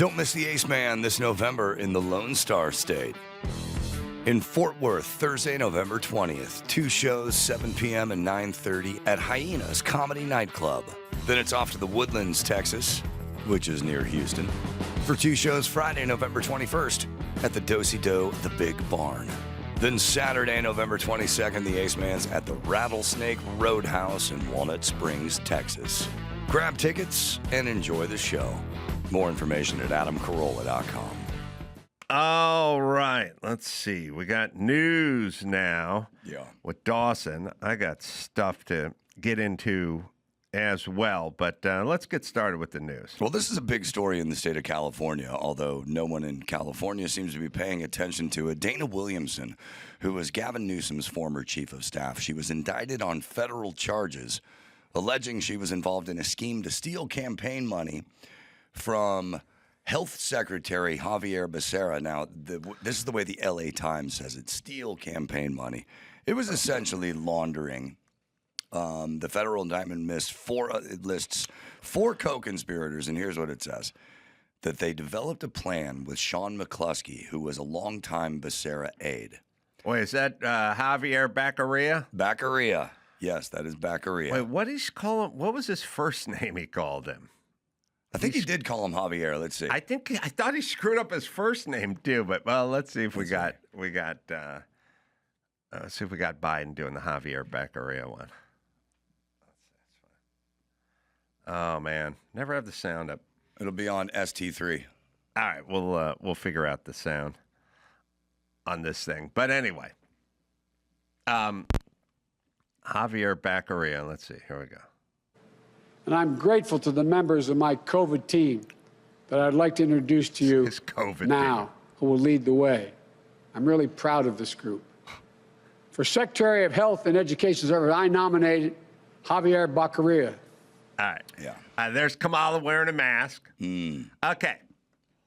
Don't miss the Ace Man this November in the Lone Star State. In Fort Worth, Thursday, November 20th. 2 shows, 7 p.m. and 9:30 at Hyenas Comedy Nightclub. Then it's off to the Woodlands, Texas, which is near Houston, for 2 shows Friday, November 21st at the Do-Si-Do, the Big Barn. Then Saturday, November 22nd, the Ace Man's at the Rattlesnake Roadhouse in Walnut Springs, Texas. Grab tickets and enjoy the show. More information at adamcarolla.com. All right, let's see. We got news now. Yeah. With Dawson. I got stuff to get into as well, but let's get started with the news. Well, this is a big story in the state of California, although no one in California seems to be paying attention to it. Dana Williamson, who was Gavin Newsom's former chief of staff, she was indicted on federal charges, alleging she was involved in a scheme to steal campaign money from Health Secretary Javier Becerra. Now, this is the way the LA Times says it: steal campaign money. It was essentially laundering. The federal indictment lists 4 co-conspirators, and here's what it says: that they developed a plan with Sean McCluskey, who was a longtime Becerra aide. Wait, is that Javier Baccaria? Baccaria. Yes, that is Baccaria. Wait, what did he call him? What was his first name he called him? I think he did call him Javier. Let's see. I thought he screwed up his first name too, but well, let's see if let's see if we got Biden doing the Javier Baccaria one. Oh man, never have the sound up. It'll be on ST3. All right, we'll figure out the sound on this thing. But anyway, Javier Baccaria. Let's see. Here we go. And I'm grateful to the members of my COVID team that I'd like to introduce to you now, who will lead the way. I'm really proud of this group. For Secretary of Health and Education Service, I nominated Javier Baccaria. All right. Yeah. There's Kamala wearing a mask. Okay.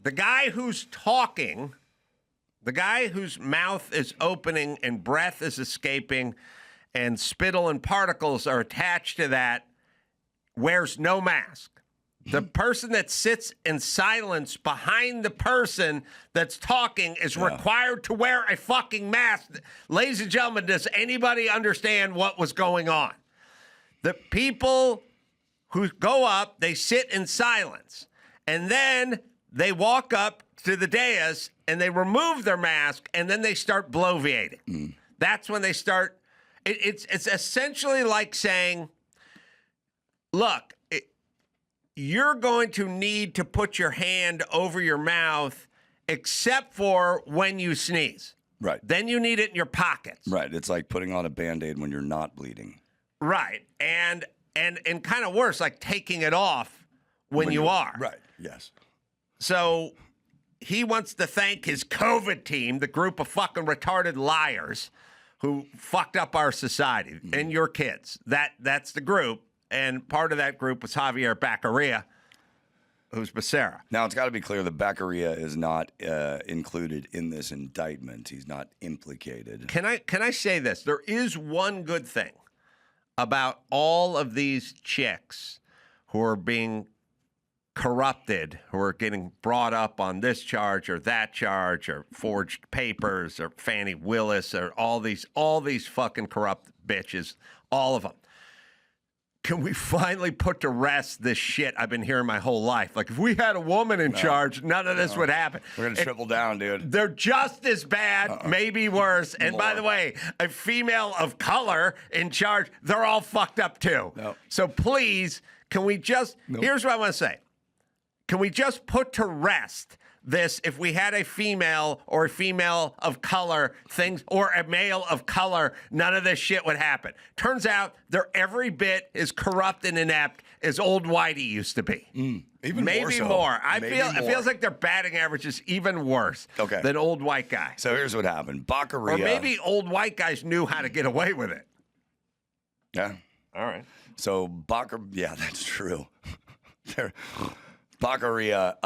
The guy who's talking, the guy whose mouth is opening and breath is escaping and spittle and particles are attached to that, wears no mask. The person that sits in silence behind the person that's talking is required to wear a fucking mask. Ladies and gentlemen, does anybody understand what was going on? The people who go up, they sit in silence, and then they walk up to the dais and they remove their mask, and then they start bloviating. That's when they start. It's essentially like saying, look, you're going to need to put your hand over your mouth except for when you sneeze. Right. Then you need it in your pockets. Right. It's like putting on a Band-Aid when you're not bleeding. Right. And kind of worse, like taking it off when you are. Right. Yes. So he wants to thank his COVID team, the group of fucking retarded liars who fucked up our society and your kids. That's the group. And part of that group was Javier Baccaria, who's Becerra. Now, it's got to be clear that Baccaria is not included in this indictment. He's not implicated. Can I say this? There is one good thing about all of these chicks who are being corrupted, who are getting brought up on this charge or that charge or forged papers or Fannie Willis or all these fucking corrupt bitches, all of them. Can we finally put to rest this shit I've been hearing my whole life? Like, if we had a woman in charge, none of this would happen. We're going to triple down, dude. They're just as bad, maybe worse. And by the way, a female of color in charge, they're all fucked up too. No. So please, can we just, here's what I want to say. Can we just put to rest this, if we had a female or a female of color things or a male of color, none of this shit would happen. Turns out they're every bit as corrupt and inept as old Whitey used to be. Even maybe more so. more. It Maybe feels like their batting average is even worse than old white guy. So here's what happened. Baccaria. Or maybe old white guys knew how to get away with it. Yeah. All right. So yeah, that's true. Baccaria,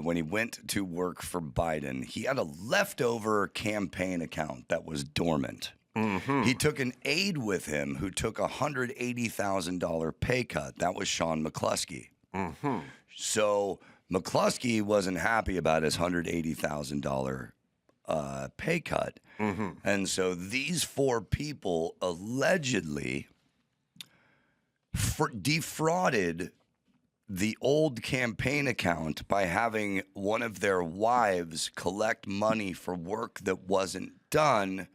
when he went to work for Biden, he had a leftover campaign account that was dormant. He took an aide with him who took a $180,000 pay cut. That was Sean McCluskey. So McCluskey wasn't happy about his $180,000 pay cut. Mm-hmm. And so these four people allegedly defrauded the old campaign account by having one of their wives collect money for work that wasn't done.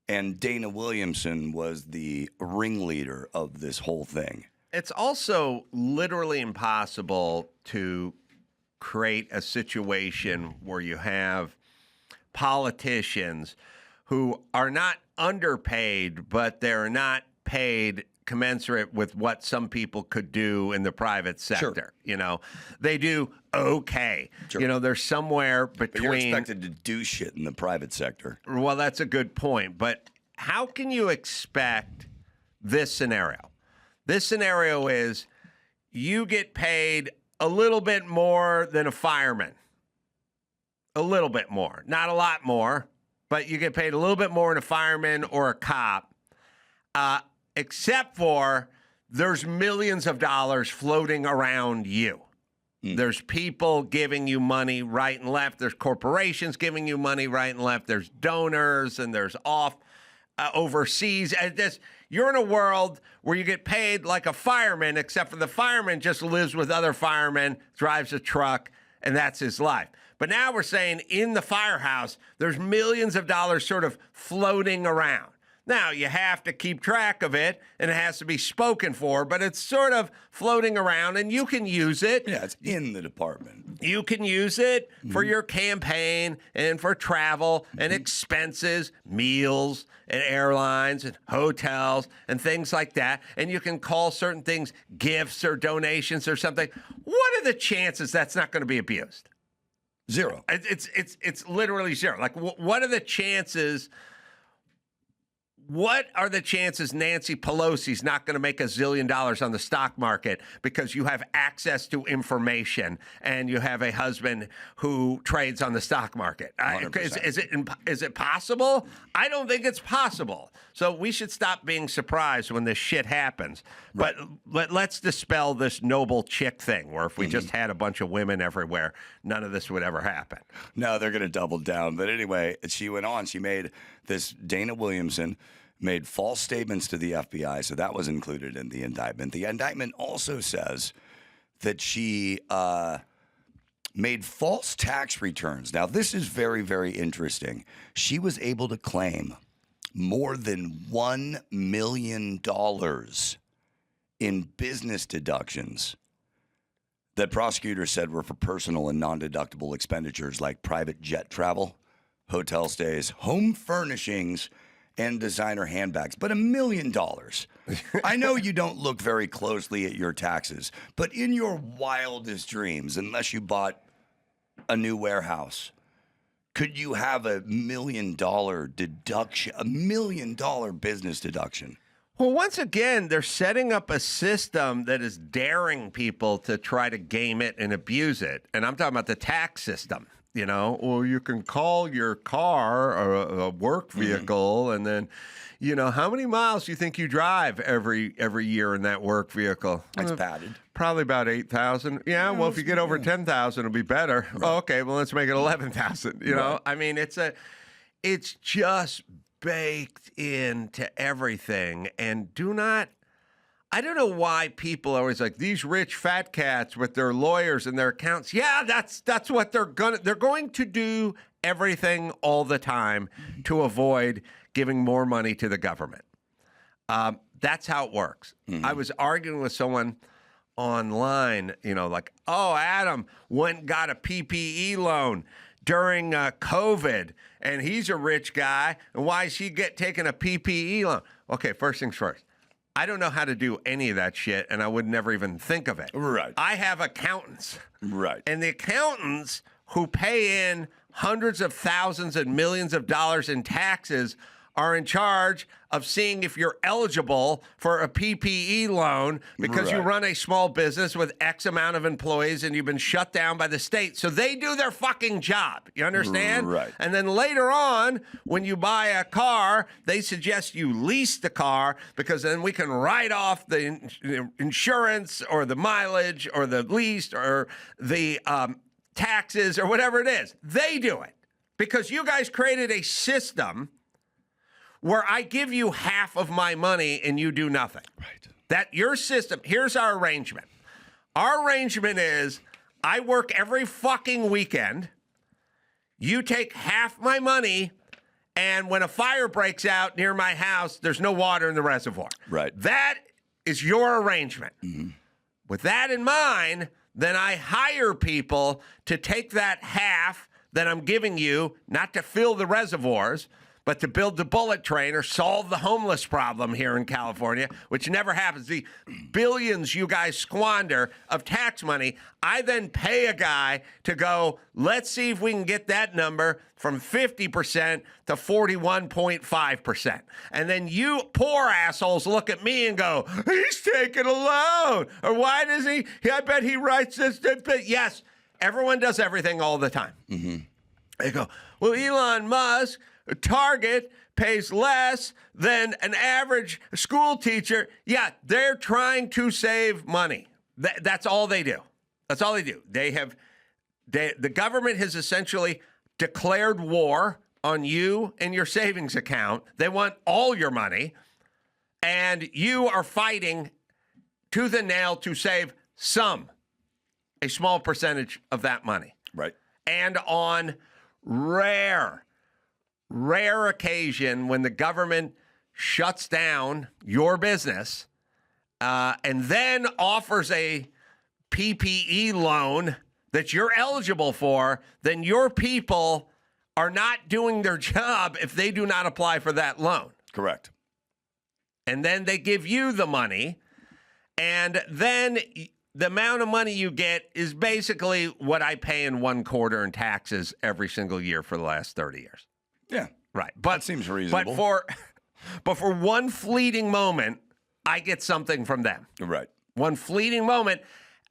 And Dana Williamson was the ringleader of this whole thing. It's also literally impossible to create a situation where you have politicians who are not underpaid, but they're not paid commensurate with what some people could do in the private sector. Sure. You know, they do okay. Sure. You know, they're somewhere between. But you're expected to do shit in the private sector. Well, that's a good point. But how can you expect this scenario? This scenario is you get paid a little bit more than a fireman. A little bit more. Not a lot more, but you get paid a little bit more than a fireman or a cop. Except for there's millions of dollars floating around you. There's people giving you money right and left. There's corporations giving you money right and left. There's donors and there's overseas. You're in a world where you get paid like a fireman, except for the fireman just lives with other firemen, drives a truck, and that's his life. But now we're saying in the firehouse, there's millions of dollars sort of floating around. Now, you have to keep track of it, and it has to be spoken for, but it's sort of floating around, and you can use it. Yeah, it's in the department. You can use it for your campaign and for travel and expenses, meals and airlines and hotels and things like that. And you can call certain things gifts or donations or something. What are the chances that's not going to be abused? Zero. It's literally zero. Like, what are the chances? What are the chances Nancy Pelosi's not going to make $1 zillion on the stock market because you have access to information and you have a husband who trades on the stock market? Is it possible? I don't think it's possible. So we should stop being surprised when this shit happens. Right. But let's dispel this noble chick thing where if we just had a bunch of women everywhere, none of this would ever happen. No, they're going to double down. But anyway, she went on. She made this Dana Williamson made false statements to the FBI, so that was included in the indictment. The indictment also says that she made false tax returns. Now, this is very, very interesting. She was able to claim more than $1 million in business deductions that prosecutors said were for personal and non-deductible expenditures like private jet travel, hotel stays, home furnishings, and designer handbags, but $1 million. I know you don't look very closely at your taxes, but in your wildest dreams, unless you bought a new warehouse, could you have $1 million deduction, $1 million business deduction? Well, once again, they're setting up a system that is daring people to try to game it and abuse it. And I'm talking about the tax system. You know, or you can call your car a work vehicle, and then, you know, how many miles do you think you drive every year in that work vehicle? It's padded. Probably about 8,000. Yeah, well, if you get over 10,000, it'll be better. Right. Oh, okay, well, let's make it 11,000. You know, I mean, it's just baked into everything, and I don't know why people are always like, these rich fat cats with their lawyers and their accountants. Yeah, that's what they're going to do everything all the time to avoid giving more money to the government. That's how it works. I was arguing with someone online, you know, like, oh, Adam went and got a PPE loan during COVID, and he's a rich guy, and why is he taking a PPE loan? Okay, first things first. I don't know how to do any of that shit, and I would never even think of it. Right. I have accountants. Right. And the accountants who pay in hundreds of thousands and millions of dollars in taxes are in charge of seeing if you're eligible for a PPE loan because you run a small business with X amount of employees and you've been shut down by the state. So they do their fucking job. You understand? Right. And then later on, when you buy a car, they suggest you lease the car because then we can write off the insurance or the mileage or the lease or the taxes or whatever it is. They do it because you guys created a system where I give you half of my money and you do nothing. Right. That your system, here's our arrangement. Our arrangement is I work every fucking weekend. You take half my money, and when a fire breaks out near my house, there's no water in the reservoir. Right. That is your arrangement. Mm-hmm. With that in mind, then I hire people to take that half that I'm giving you, not to fill the reservoirs, but to build the bullet train or solve the homeless problem here in California, which never happens. The billions you guys squander of tax money, I then pay a guy to go, let's see if we can get that number from 50% to 41.5%. And then you poor assholes look at me and go, he's taking a loan. Or why does he? I bet he writes this. Yes, everyone does everything all the time. Mm-hmm. They go, well, Elon Musk, Target pays less than an average school teacher. Yeah, they're trying to save money. That's all they do. That's all they do. The government has essentially declared war on you and your savings account. They want all your money, and you are fighting tooth and nail to save a small percentage of that money. Right. And on rare occasion when the government shuts down your business and then offers a PPE loan that you're eligible for, then your people are not doing their job if they do not apply for that loan. Correct. And then they give you the money, and then the amount of money you get is basically what I pay in 1 quarter in taxes every single year for the last 30 years. Yeah. Right. But that seems reasonable. But for one fleeting moment, I get something from them. Right. One fleeting moment.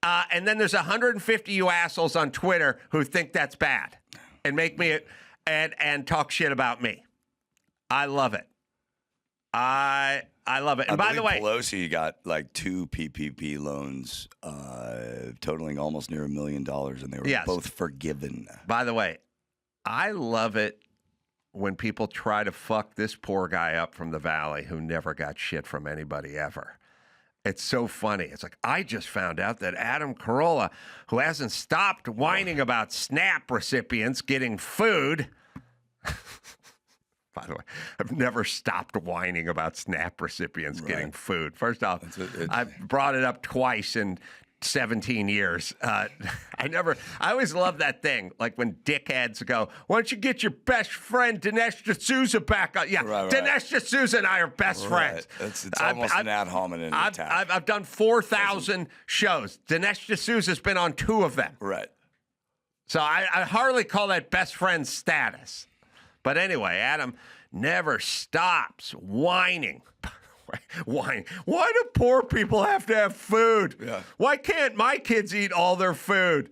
And then there's 150 you assholes on Twitter who think that's bad and make me and talk shit about me. I love it. I love it. And by the way, Pelosi got like 2 PPP loans totaling almost near $1 million, and they were both forgiven. By the way, I love it when people try to fuck this poor guy up from the Valley who never got shit from anybody ever. It's so funny. It's like, I just found out that Adam Carolla, who hasn't stopped whining about SNAP recipients getting food. By the way, I've never stopped whining about SNAP recipients getting food. First off, I've brought it up twice in 17 years. I always love that thing, like when dickheads go, why don't you get your best friend Dinesh D'Souza back on? Yeah, right. Dinesh D'Souza and I are best friends. It's almost an ad hominem attack. I've done 4,000 shows. Dinesh D'Souza's been on 2 of them. Right. So I hardly call that best friend status. But anyway, Adam never stops whining. Why do poor people have to have food? Yeah. Why can't my kids eat all their food?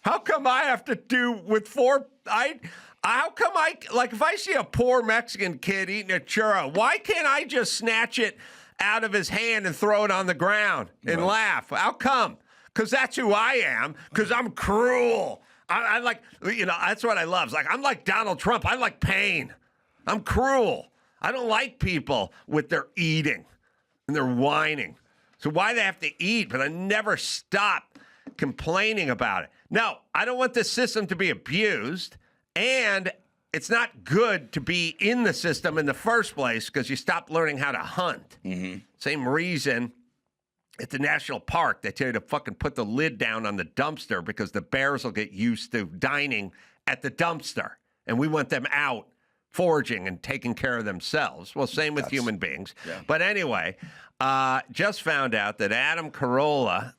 How come I have to do with 4? How come if I see a poor Mexican kid eating a churro, why can't I just snatch it out of his hand and throw it on the ground and laugh? How come? Because that's who I am. Because I'm cruel. I like, that's what I love. It's like, I'm like Donald Trump. I like pain. I'm cruel. I don't like people with their eating and their whining. So why they have to eat? But I never stop complaining about it. No, I don't want the system to be abused. And it's not good to be in the system in the first place because you stop learning how to hunt. Mm-hmm. Same reason at the national park, they tell you to fucking put the lid down on the dumpster because the bears will get used to dining at the dumpster. And we want them out foraging and taking care of themselves. Well, same with human beings. Yeah. But anyway, just found out that Adam Carolla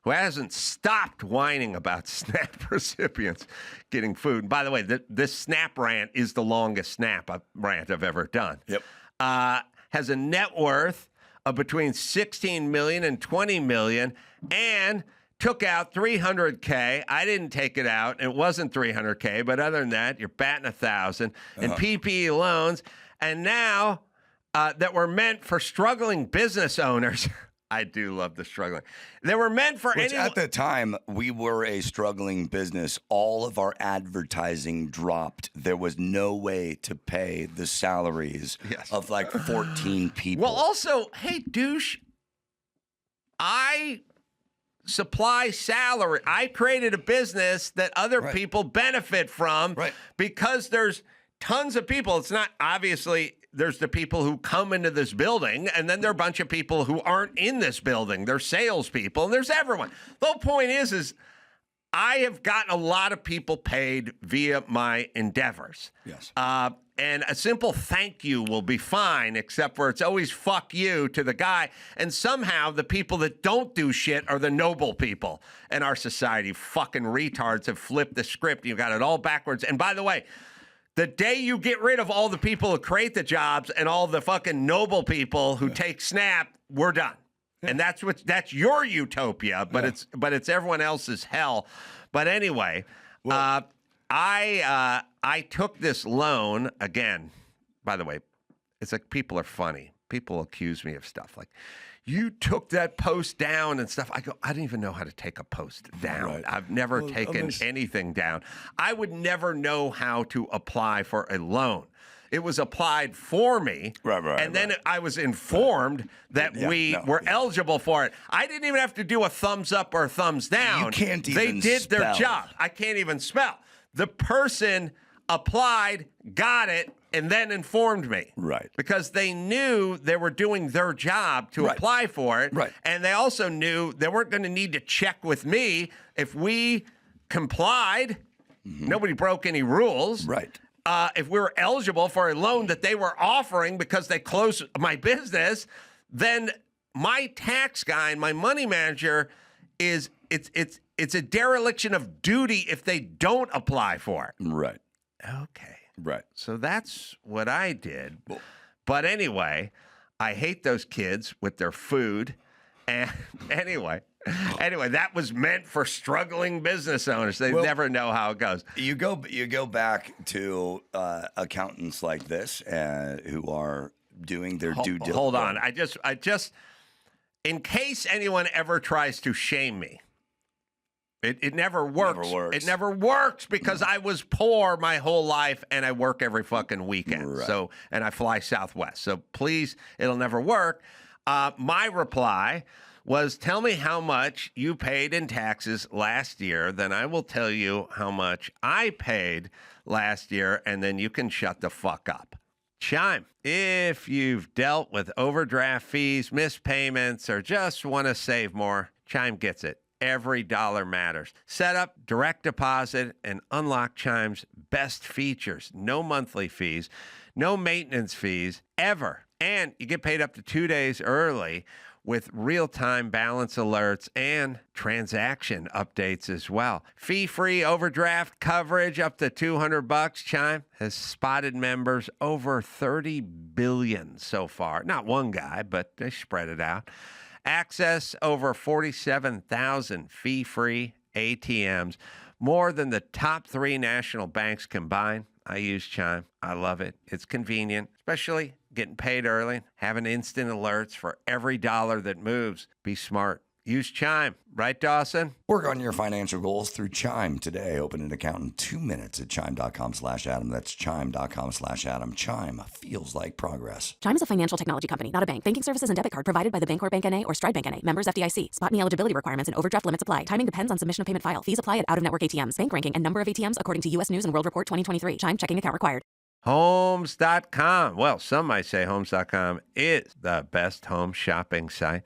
who hasn't stopped whining about SNAP recipients getting food. And by the way, this SNAP rant is the longest SNAP rant I've ever done. Yep. Has a net worth of between $16 million and $20 million, and took out $300K. I didn't take it out. It wasn't $300K, but other than that, you're batting $1,000 in PPE loans. And now that were meant for struggling business owners. I do love the struggling. They were meant for anyone. At the time, we were a struggling business. All of our advertising dropped. There was no way to pay the salaries of like 14 people. Well, also, hey, douche, I supply salary. I created a business that other people benefit from because there's tons of people. It's not obviously. There's the people who come into this building, and then there are a bunch of people who aren't in this building. There's salespeople, and there's everyone. The whole point is I have gotten a lot of people paid via my endeavors. Yes. And a simple thank you will be fine, except for it's always fuck you to the guy. And somehow the people that don't do shit are the noble people in our society. Fucking retards have flipped the script. You got it all backwards. And by the way, the day you get rid of all the people who create the jobs and all the fucking noble people who take SNAP, we're done. And that's your utopia, but it's everyone else's hell. But anyway, I took this loan again. By the way, it's like people are funny. People accuse me of stuff like, you took that post down and stuff. I go, I don't even know how to take a post down. Right. I've never taken anything down. I would never know how to apply for a loan. It was applied for me. And then I was informed that we were eligible for it. I didn't even have to do a thumbs up or a thumbs down. You can't even They did their job. I can't even spell. The person applied, got it, and then informed me. Right. Because they knew they were doing their job to apply for it. Right. And they also knew they weren't going to need to check with me. If we complied, nobody broke any rules. Right. If we were eligible for a loan that they were offering because they closed my business, then my tax guy and my money manager it's a dereliction of duty if they don't apply for it. Right. Okay. Right. So that's what I did. But anyway, I hate those kids with their food. And anyway, that was meant for struggling business owners. They never know how it goes. You go back to accountants like this who are doing their due diligence. Hold on. I just, in case anyone ever tries to shame me, it never works. It never works because I was poor my whole life and I work every fucking weekend. Right. And I fly Southwest. So please, it'll never work. My reply was, tell me how much you paid in taxes last year, then I will tell you how much I paid last year, and then you can shut the fuck up. Chime. If you've dealt with overdraft fees, missed payments, or just want to save more, Chime gets it. Every dollar matters. Set up direct deposit and unlock Chime's best features. No monthly fees, no maintenance fees, ever. And you get paid up to 2 days early with real-time balance alerts and transaction updates as well. Fee-free overdraft coverage up to $200. Chime has spotted members over 30 billion so far. Not one guy, but they spread it out. Access over 47,000 fee-free ATMs, more than the top 3 national banks combined. I use Chime. I love it. It's convenient, especially getting paid early, having instant alerts for every dollar that moves. Be smart. Use Chime. Right, Dawson? Work on your financial goals through Chime today. Open an account in 2 minutes at chime.com/Adam. That's chime.com/Adam. Chime feels like progress. Chime is a financial technology company, not a bank. Banking services and debit card provided by the Bancorp Bank N.A. or Stride Bank N.A. Members FDIC. Spot me eligibility requirements and overdraft limits apply. Timing depends on submission of payment file. Fees apply at out-of-network ATMs. Bank ranking and number of ATMs according to U.S. News and World Report 2023. Chime checking account required. Homes.com. Well, some might say Homes.com is the best home shopping site.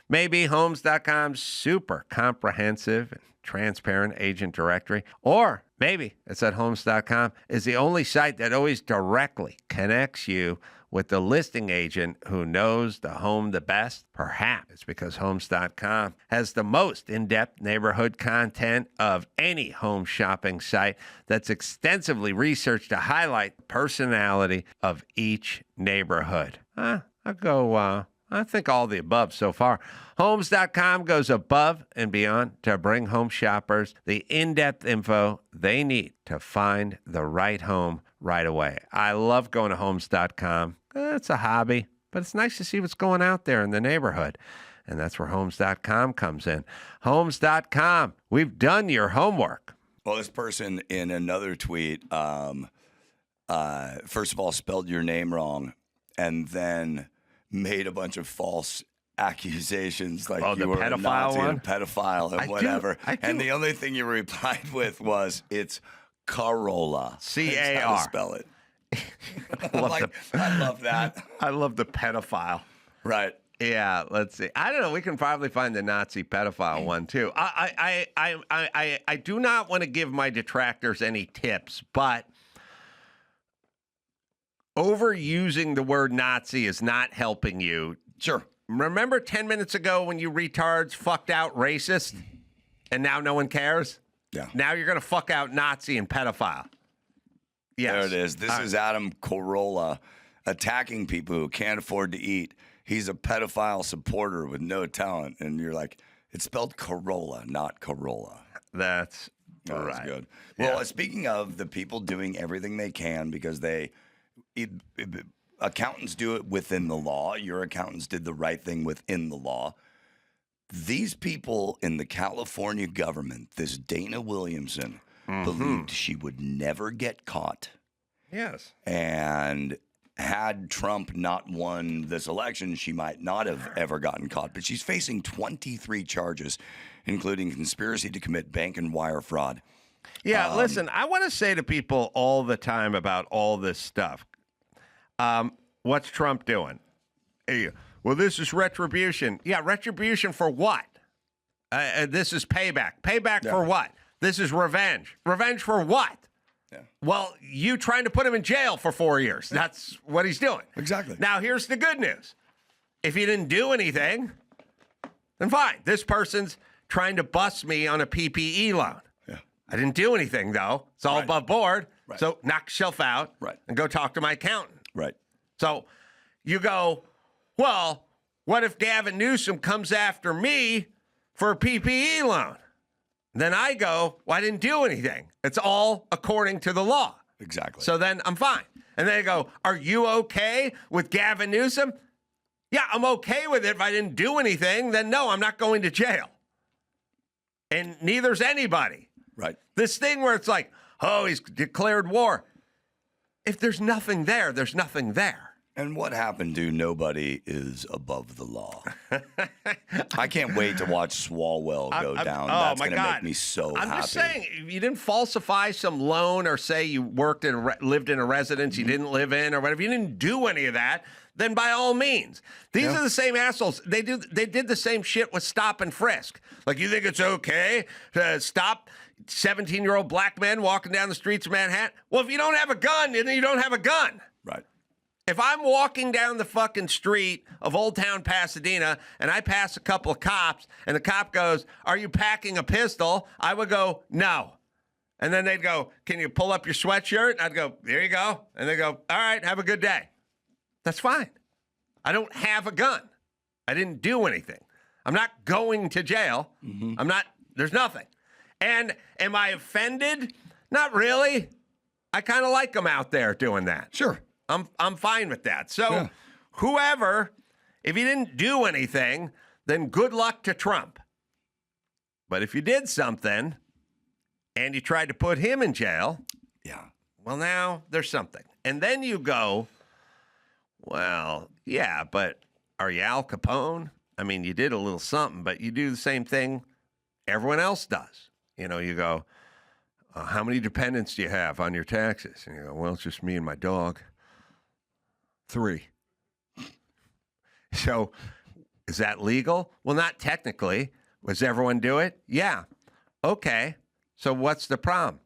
Maybe Homes.com's super comprehensive and transparent agent directory. Or maybe it's that Homes.com is the only site that always directly connects you with the listing agent who knows the home the best? Perhaps it's because Homes.com has the most in-depth neighborhood content of any home shopping site that's extensively researched to highlight the personality of each neighborhood. I think all the above so far. Homes.com goes above and beyond to bring home shoppers the in-depth info they need to find the right home right away. I love going to Homes.com. It's a hobby, but it's nice to see what's going out there in the neighborhood. And that's where Homes.com comes in. Homes.com, we've done your homework. Well, this person in another tweet, first of all, spelled your name wrong, and then made a bunch of false accusations, like you were a Nazi and a pedophile and whatever. And the only thing you replied with was, it's Carolla. C-A-R. That's how to spell it. I love that. I love the pedophile. Right. Yeah, let's see. I don't know. We can probably find the Nazi pedophile one too. I do not want to give my detractors any tips, but overusing the word Nazi is not helping you. Sure. Remember 10 minutes ago when you retards fucked out racist, and now no one cares? Yeah. Now you're going to fuck out Nazi and pedophile. Yes. There it is. This is Adam Carolla attacking people who can't afford to eat. He's a pedophile supporter with no talent. And you're like, it's spelled Carolla, not Carolla. That's right. That's good. Well, speaking of the people doing everything they can because accountants do it within the law. Your accountants did the right thing within the law. These people in the California government, this Dana Williamson, believed she would never get caught. Yes. And had Trump not won this election, she might not have ever gotten caught. But she's facing 23 charges, including conspiracy to commit bank and wire fraud. Yeah, listen, I want to say to people all the time about all this stuff, what's Trump doing? Hey, well, this is retribution. Yeah, retribution for what? This is payback. Payback for what? This is revenge. Revenge for what? Yeah. Well, you trying to put him in jail for 4 years. That's what he's doing. Exactly. Now, here's the good news. If he didn't do anything, then fine. This person's trying to bust me on a PPE loan. Yeah. I didn't do anything, though. It's all above board. Right. So knock yourself out and go talk to my accountant. Right. So you go, well, what if Gavin Newsom comes after me for a PPE loan? Then I go, well, I didn't do anything. It's all according to the law. Exactly. So then I'm fine. And they go, are you okay with Gavin Newsom? Yeah, I'm okay with it. If I didn't do anything, then no, I'm not going to jail. And neither's anybody. Right. This thing where it's like, oh, he's declared war. If there's nothing there, there's nothing there. And what happened to nobody is above the law? I can't wait to watch Swalwell go down. That's going to make me so happy. I'm just saying, if you didn't falsify some loan or say you lived in a residence you didn't live in or whatever, you didn't do any of that, then by all means. These are the same assholes. They did the same shit with stop and frisk. Like, you think it's okay to stop 17-year-old black men walking down the streets of Manhattan? Well, if you don't have a gun, then you don't have a gun. Right. If I'm walking down the fucking street of Old Town Pasadena and I pass a couple of cops and the cop goes, are you packing a pistol? I would go, no. And then they'd go, can you pull up your sweatshirt? And I'd go, there you go. And they go, all right, have a good day. That's fine. I don't have a gun. I didn't do anything. I'm not going to jail. There's nothing. And am I offended? Not really. I kind of like them out there doing that. Sure. I'm fine with that. So whoever, if you didn't do anything, then good luck to Trump. But if you did something and you tried to put him in jail, well, now there's something. And then you go, well, yeah, but are you Al Capone? I mean, you did a little something, but you do the same thing everyone else does. You know, you go, how many dependents do you have on your taxes? And you go, well, it's just me and my dog. 3. So is that legal? Well, not technically. Does everyone do it? Yeah. Okay. So what's the problem?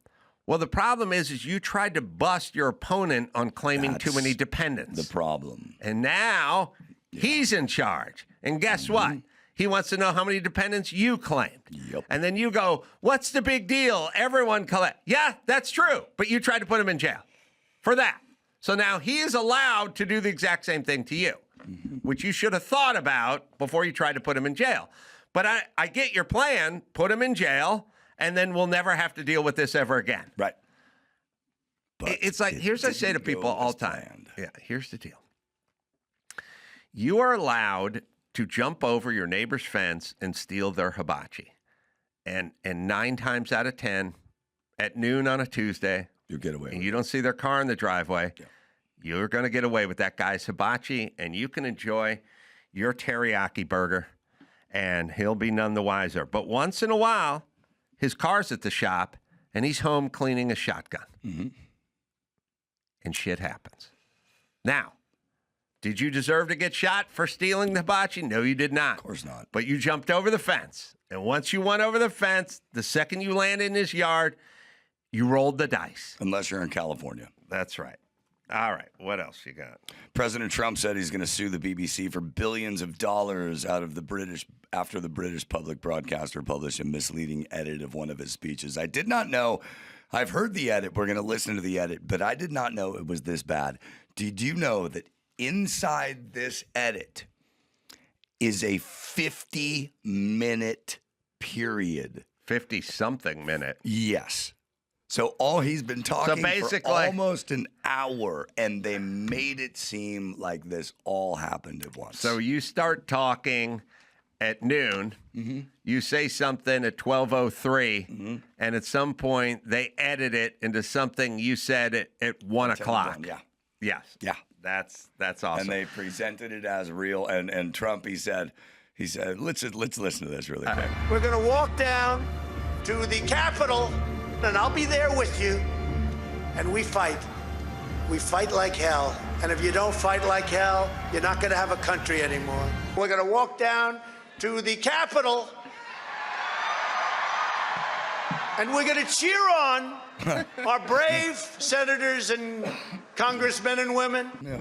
Well, the problem is you tried to bust your opponent on claiming too many dependents. The problem. And now he's in charge. And guess what? He wants to know how many dependents you claimed. Yep. And then you go, what's the big deal? Everyone collect. Yeah, that's true. But you tried to put him in jail for that. So now he is allowed to do the exact same thing to you, which you should have thought about before you tried to put him in jail. But I get your plan. Put him in jail, and then we'll never have to deal with this ever again. Right. But it's like, here's what I say to people all the time. Yeah, here's the deal. You are allowed to jump over your neighbor's fence and steal their hibachi. And 9 times out of 10, at noon on a Tuesday, you get away. And you don't see their car in the driveway, you're going to get away with that guy's hibachi, and you can enjoy your teriyaki burger, and he'll be none the wiser. But once in a while, his car's at the shop, and he's home cleaning a shotgun. And shit happens. Now, did you deserve to get shot for stealing the hibachi? No, you did not. Of course not. But you jumped over the fence. And once you went over the fence, the second you landed in his yard, you rolled the dice. Unless you're in California. That's right. All right. What else you got? President Trump said he's going to sue the BBC for billions of dollars after the British public broadcaster published a misleading edit of one of his speeches. I did not know. I've heard the edit. We're going to listen to the edit, but I did not know it was this bad. Did you know that inside this edit is a 50-minute period? 50-something minute. Yes. So all he's been talking for almost an hour, and they made it seem like this all happened at once. So you start talking at noon, you say something at 12:03, and at some point they edit it into something you said at 1 o'clock. Yeah. Yes. Yeah. That's awesome. And they presented it as real. And Trump, he said, let's listen to this really quick. We're going to walk down to the Capitol, and I'll be there with you. And we fight. We fight like hell. And if you don't fight like hell, you're not going to have a country anymore. We're going to walk down to the Capitol, and we're going to cheer on our brave senators and congressmen and women. Yeah.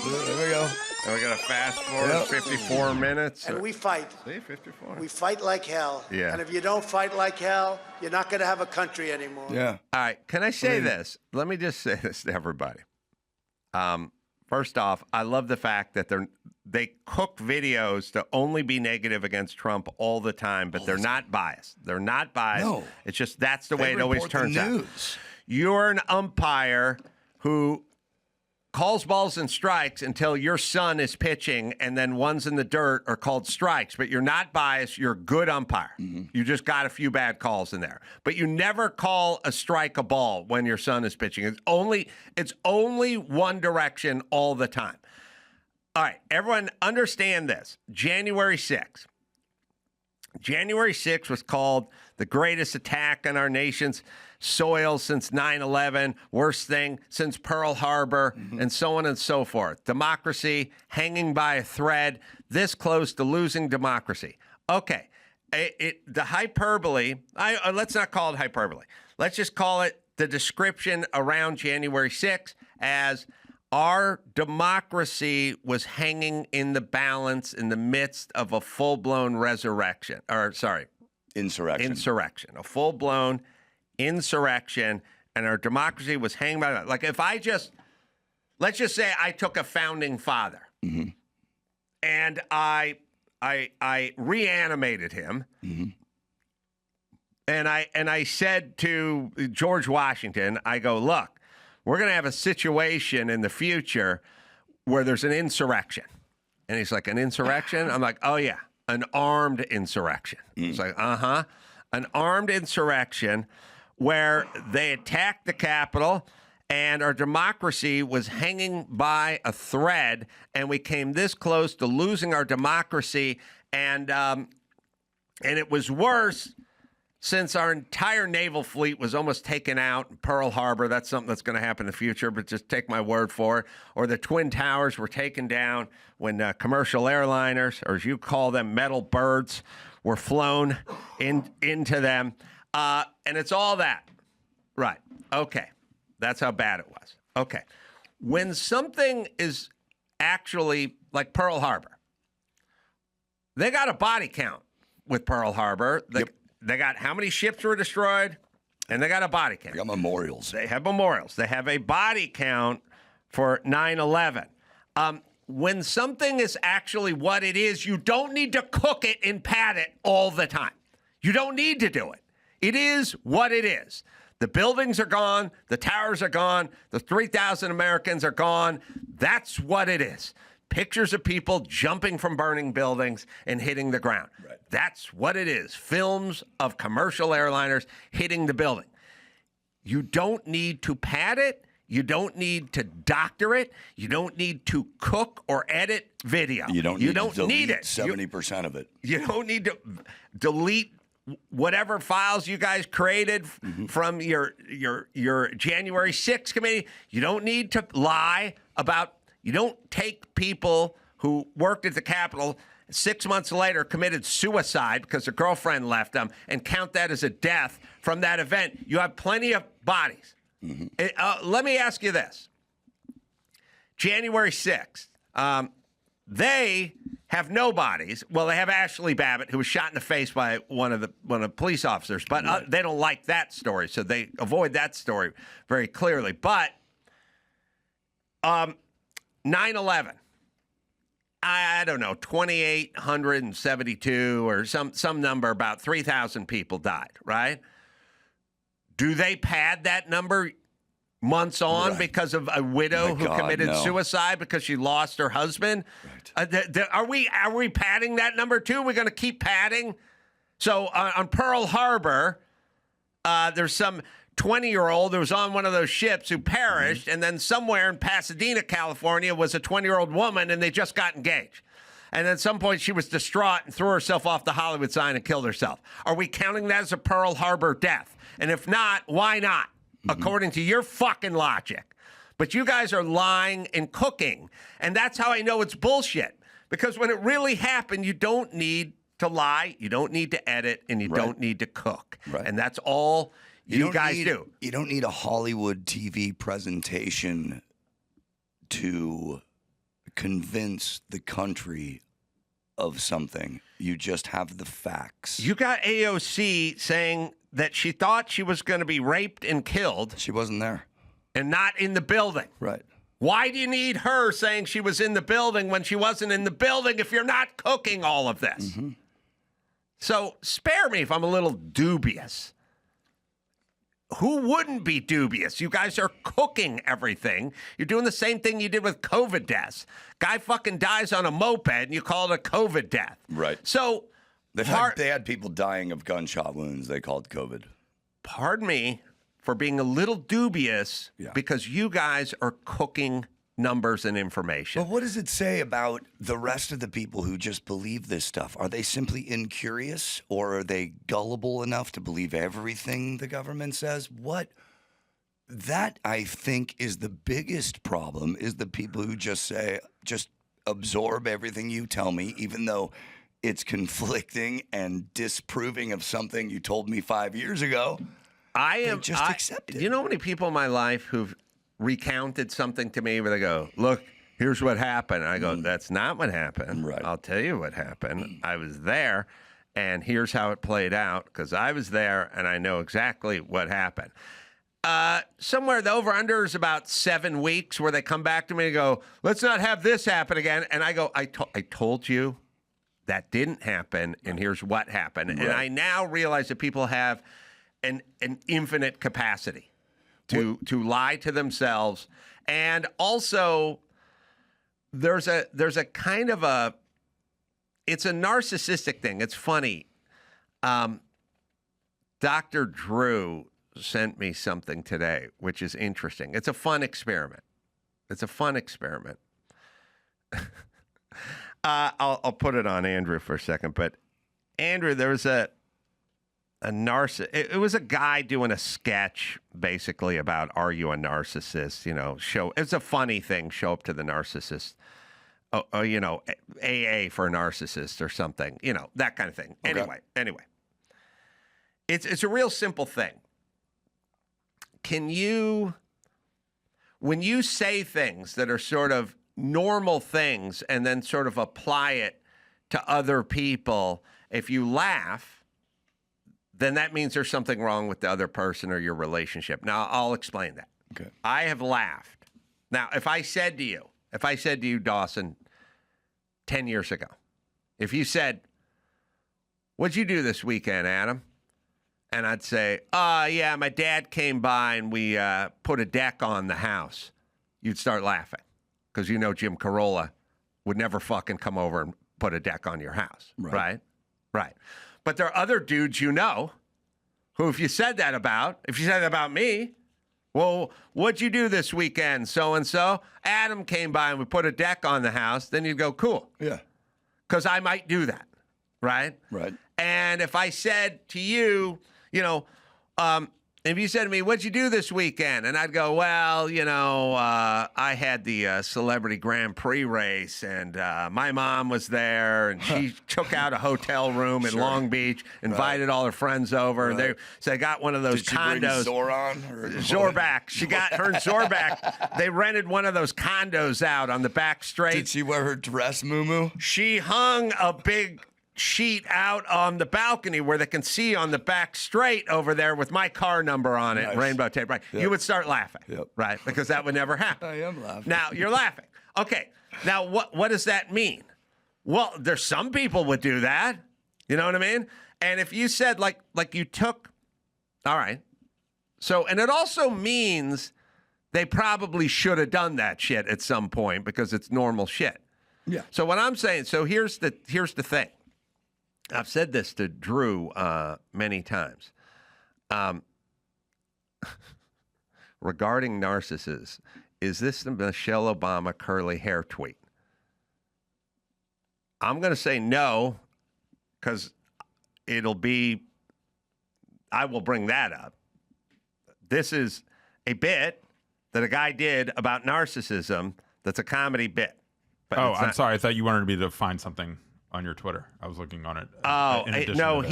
There we go. And we're going to fast forward 54 minutes. And we fight. See, 54. We fight like hell. Yeah. And if you don't fight like hell, you're not going to have a country anymore. Yeah. All right. Can I say this? Let me just say this to everybody. First off, I love the fact that they cook videos to only be negative against Trump all the time, but they're not biased. They're not biased. No. It's just that's the way it always turns out. News. You're an umpire who calls balls and strikes until your son is pitching, and then ones in the dirt are called strikes. But you're not biased. You're a good umpire. You just got a few bad calls in there. But you never call a strike a ball when your son is pitching. It's only one direction all the time. All right, everyone understand this. January 6th. January 6th was called the greatest attack on our nation's soil since 9/11, worst thing since Pearl Harbor, and so on and so forth. Democracy hanging by a thread, this close to losing democracy. Okay, the hyperbole, let's not call it hyperbole. Let's just call it the description around January 6th as our democracy was hanging in the balance in the midst of a full-blown insurrection, a full-blown insurrection, and our democracy was hanging by that. Like let's just say I took a founding father and I reanimated him, and I said to George Washington, I go, look, we're going to have a situation in the future where there's an insurrection. And he's like, an insurrection? I'm like, oh, yeah, an armed insurrection. He's like, an armed insurrection where they attacked the Capitol and our democracy was hanging by a thread, and we came this close to losing our democracy. And it was worse since our entire naval fleet was almost taken out in Pearl Harbor. That's something that's going to happen in the future, but just take my word for it. Or the Twin Towers were taken down when commercial airliners, or as you call them, metal birds, were flown into them. And it's all that. Right. Okay. That's how bad it was. Okay. When something is actually like Pearl Harbor, they got a body count with Pearl Harbor. They got how many ships were destroyed, and they got a body count. They got memorials. They have memorials. They have a body count for 9/11. When something is actually what it is, you don't need to cook it and pat it all the time. You don't need to do it. It is what it is. The buildings are gone. The towers are gone. The 3,000 Americans are gone. That's what it is. Pictures of people jumping from burning buildings and hitting the ground. Right. That's what it is. Films of commercial airliners hitting the building. You don't need to pad it. You don't need to doctor it. You don't need to cook or edit video. You don't need to delete it. 70% of it. You don't need to delete whatever files you guys created from your January 6th committee. You don't need to lie about, you don't take people who worked at the Capitol 6 months later committed suicide because their girlfriend left them and count that as a death from that event. You have plenty of bodies. Let me ask you this. January 6th, they have no bodies. Well, they have Ashley Babbitt, who was shot in the face by one of the police officers, but they don't like that story, so they avoid that story very clearly. But 9/11, I don't know, 2,872 or some number, about 3,000 people died, right? Do they pad that number months on because of a widow who committed suicide because she lost her husband? Right. Are we padding that number too? We're going to keep padding? So on Pearl Harbor, there's some 20-year-old who was on one of those ships who perished, and then somewhere in Pasadena, California, was a 20-year-old woman, and they just got engaged. And at some point, she was distraught and threw herself off the Hollywood sign and killed herself. Are we counting that as a Pearl Harbor death? And if not, why not? According to your fucking logic. But you guys are lying and cooking. And that's how I know it's bullshit. Because when it really happened, you don't need to lie, you don't need to edit, and you don't need to cook. Right. And that's all you guys do. You don't need a Hollywood TV presentation to convince the country of something. You just have the facts. You got AOC saying that she thought she was going to be raped and killed. She wasn't there. And not in the building. Right. Why do you need her saying she was in the building when she wasn't in the building if you're not cooking all of this? So spare me if I'm a little dubious. Who wouldn't be dubious? You guys are cooking everything. You're doing the same thing you did with COVID deaths. Guy fucking dies on a moped and you call it a COVID death. Right. So they had people dying of gunshot wounds they called COVID. Pardon me for being a little dubious because you guys are cooking numbers and information. But what does it say about the rest of the people who just believe this stuff? Are they simply incurious, or are they gullible enough to believe everything the government says? That, I think, is the biggest problem, is the people who just absorb everything you tell me, even though it's conflicting and disproving of something you told me 5 years ago. They just accept it. You know how many people in my life who've recounted something to me where they go, look, here's what happened. And I go, that's not what happened. Right. I'll tell you what happened. I was there, and here's how it played out, because I was there, and I know exactly what happened. Somewhere the over-under is about 7 weeks where they come back to me and go, let's not have this happen again. And I go, I told you that didn't happen, and here's what happened. Right. And I now realize that people have an infinite capacity to lie to themselves. And also there's a kind of it's a narcissistic thing. It's funny. Dr. Drew sent me something today, which is interesting. It's a fun experiment. I'll put it on Andrew for a second, but Andrew, there was a narcissist. It was a guy doing a sketch basically about, are you a narcissist? You know, it's a funny thing. Show up to the narcissist. You know, AA for a narcissist or something. You know, that kind of thing. Okay. Anyway, it's a real simple thing. can you, when you say things that are sort of normal things and then sort of apply it to other people, if you laugh, then that means there's something wrong with the other person or your relationship. Now, I'll explain that. Okay. I have laughed. Now, if I said to you, Dawson, 10 years ago, if you said, what'd you do this weekend, Adam? And I'd say, yeah, my dad came by and we put a deck on the house. You'd start laughing because you know Jim Carolla would never fucking come over and put a deck on your house, right? Right. But there are other dudes you know who, if you said that about me, well, what'd you do this weekend, so-and-so? Adam came by and we put a deck on the house. Then you'd go, cool. Yeah. Because I might do that, right? Right. And if I said to you, if you said to me, what'd you do this weekend? And I'd go, well, I had the Celebrity Grand Prix race, and my mom was there, and she took out a hotel room in Long Beach, invited all her friends over, and they got one of those condos. Zorback. She got her and Zorback. They rented one of those condos out on the back straight. Did she wear her dress, Moo? She hung a big sheet out on the balcony where they can see on the back straight over there with my car number on it, rainbow tape, right? Yep. You would start laughing, right? Because that would never happen. I am laughing. Now, you're laughing. Okay, now what does that mean? Well, there's some people would do that. You know what I mean? And if you said like you took, all right. So, and it also means they probably should have done that shit at some point because it's normal shit. Yeah. So what I'm saying, so here's the thing. I've said this to Drew many times. Regarding narcissists, is this the Michelle Obama curly hair tweet? I'm going to say no, because I will bring that up. This is a bit that a guy did about narcissism that's a comedy bit. But I'm sorry. I thought you wanted me to find something on your Twitter. I was looking on it. No,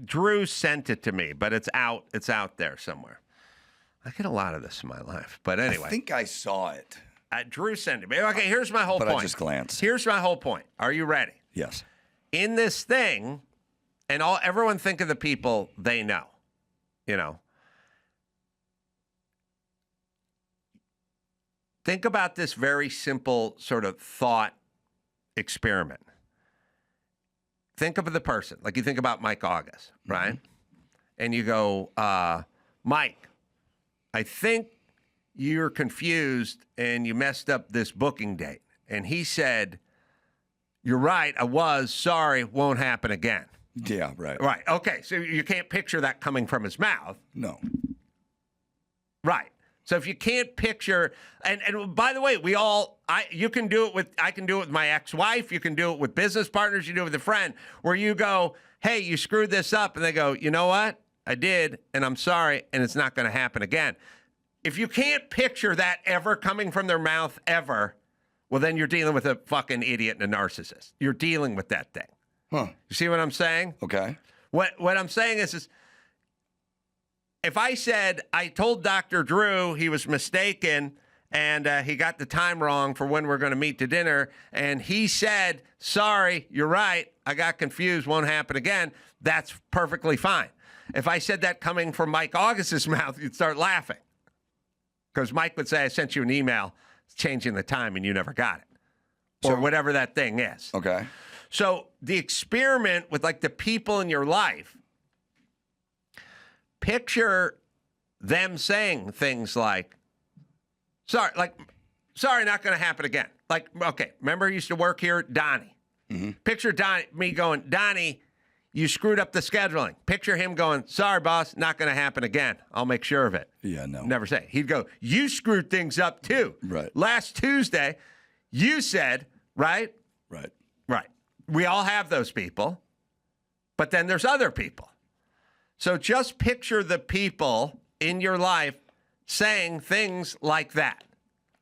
Drew sent it to me, but it's out there somewhere. I get a lot of this in my life, but anyway. I think I saw it. Drew sent it to me. Okay, here's my whole point. But I just glanced. Here's my whole point. Are you ready? Yes. In this thing, and everyone think of the people they know, Think about this very simple sort of thought experiment. Think of the person, like you think about Mike August, right? Mm-hmm. And you go, Mike, I think you're confused and you messed up this booking date. And he said, you're right, I was, sorry, won't happen again. Yeah, right. Right, okay, so you can't picture that coming from his mouth. No. Right. So if you can't picture, and by the way, I can do it with my ex-wife, you can do it with business partners, you do it with a friend, where you go, hey, you screwed this up, and they go, you know what? I did, and I'm sorry, and it's not going to happen again. If you can't picture that ever coming from their mouth ever, well, then you're dealing with a fucking idiot and a narcissist. You're dealing with that thing. Huh. You see what I'm saying? Okay. What I'm saying is if I said, I told Dr. Drew he was mistaken and he got the time wrong for when we're going to meet to dinner, and he said, sorry, you're right, I got confused, won't happen again, that's perfectly fine. If I said that coming from Mike August's mouth, you'd start laughing. Because Mike would say, I sent you an email changing the time and you never got it. Or whatever that thing is. Okay. So the experiment with like the people in your life, picture them saying things like, sorry, not going to happen again. Like, okay, remember I used to work here, Donnie. Mm-hmm. Picture me going, Donnie, you screwed up the scheduling. Picture him going, sorry, boss, not going to happen again. I'll make sure of it. Yeah, no. Never say. He'd go, you screwed things up too. Right. Last Tuesday, you said, right? Right. Right. We all have those people, but then there's other people. So just picture the people in your life saying things like that.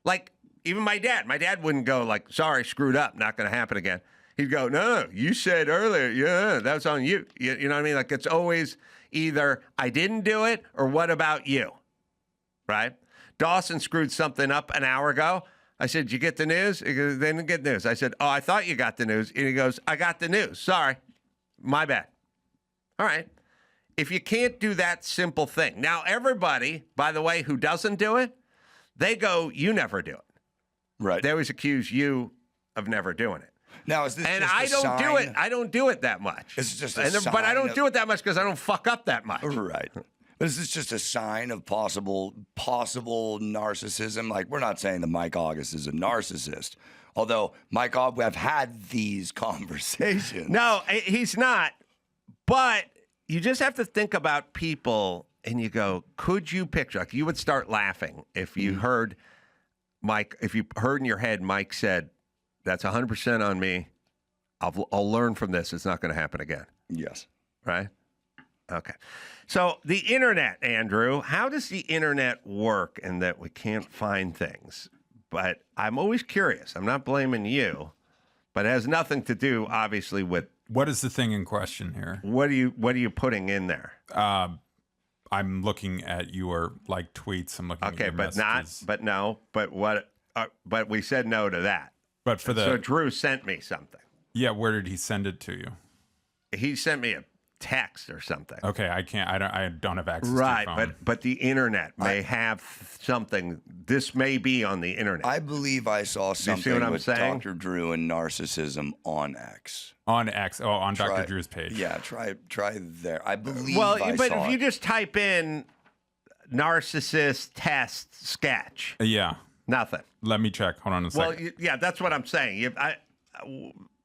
Like even my dad. My dad wouldn't go like, sorry, screwed up, not going to happen again. He'd go, no, you said earlier, yeah, that was on you. You know what I mean? Like it's always either I didn't do it or what about you? right? Dawson screwed something up an hour ago. I said, did you get the news? He goes, they didn't get news. I said, oh, I thought you got the news. And he goes, I got the news. Sorry. My bad. All right. If you can't do that simple thing. Now, everybody, by the way, who doesn't do it, they go, you never do it. Right. They always accuse you of never doing it. Now, is this And just I a don't sign? do it. I don't do it that much. It's just a sign but I don't of- do it that much because I don't fuck up that much. Right. But is this just a sign of possible narcissism? Like, we're not saying that Mike August is a narcissist, although Mike August, I've had these conversations. No, he's not. But you just have to think about people and you go, could you picture? Like, you would start laughing if you heard Mike, if you heard in your head, Mike said, that's 100% on me. I'll learn from this. It's not going to happen again. Yes. Right? Okay. So the internet, Andrew, how does the internet work in that we can't find things? But I'm always curious. I'm not blaming you, but it has nothing to do, obviously, with What is the thing in question here? what are you putting in there? I'm looking at your tweets. I'm looking at Okay, your but messages. but we said no to that. But for So Drew sent me something. yeah, where did he send it to you? He sent me a text or something. Okay, I don't have access Right, to your phone. but the internet may have something. This may be on the internet. I believe I saw see what something I'm with saying? Dr. Drew and narcissism on X. On X, on Dr. Try- Drew's page. Yeah, try there. I believe well, I but saw if you it. just type in narcissist test sketch, Yeah. nothing. Let me check. Hold on a second. Well, yeah, that's what I'm saying.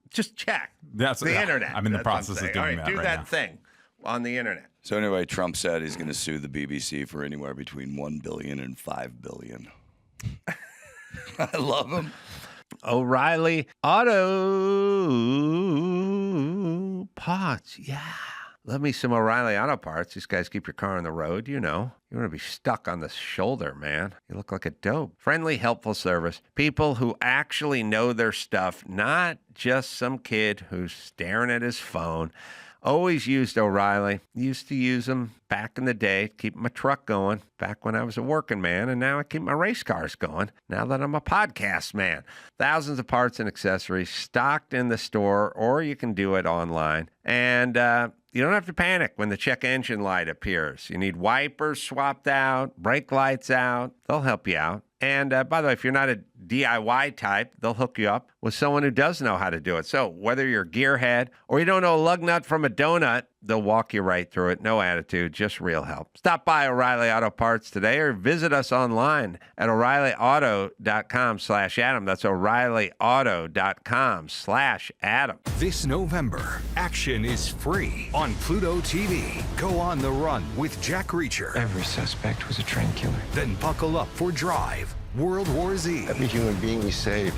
Just check That's the internet. I'm in the That's what process of saying. doing All right, that do right that now. thing on the internet. So anyway, Trump said he's going to sue the BBC for anywhere between $1 billion and $5 billion. I love him. O'Reilly Auto Parts. Yeah. Love me some O'Reilly Auto Parts. These guys keep your car on the road, you know. You want to be stuck on the shoulder, man. You look like a dope. Friendly, helpful service. People who actually know their stuff, not just some kid who's staring at his phone. Always used O'Reilly. Used to use them back in the day, keep my truck going, back when I was a working man, and now I keep my race cars going, now that I'm a podcast man. Thousands of parts and accessories stocked in the store, or you can do it online. And you don't have to panic when the check engine light appears. You need wipers swapped out, brake lights out. They'll help you out. And by the way, if you're not a DIY type, they'll hook you up with someone who does know how to do it. So whether you're a gearhead or you don't know a lug nut from a donut, they'll walk you right through it. No attitude, just real help. Stop by O'Reilly Auto Parts today or visit us online at O'ReillyAuto.com/Adam. That's O'ReillyAuto.com/Adam. This November, action is free on Pluto TV. Go on the run with Jack Reacher. Every suspect was a train killer. Then buckle up for Drive, World War Z, Every human being we save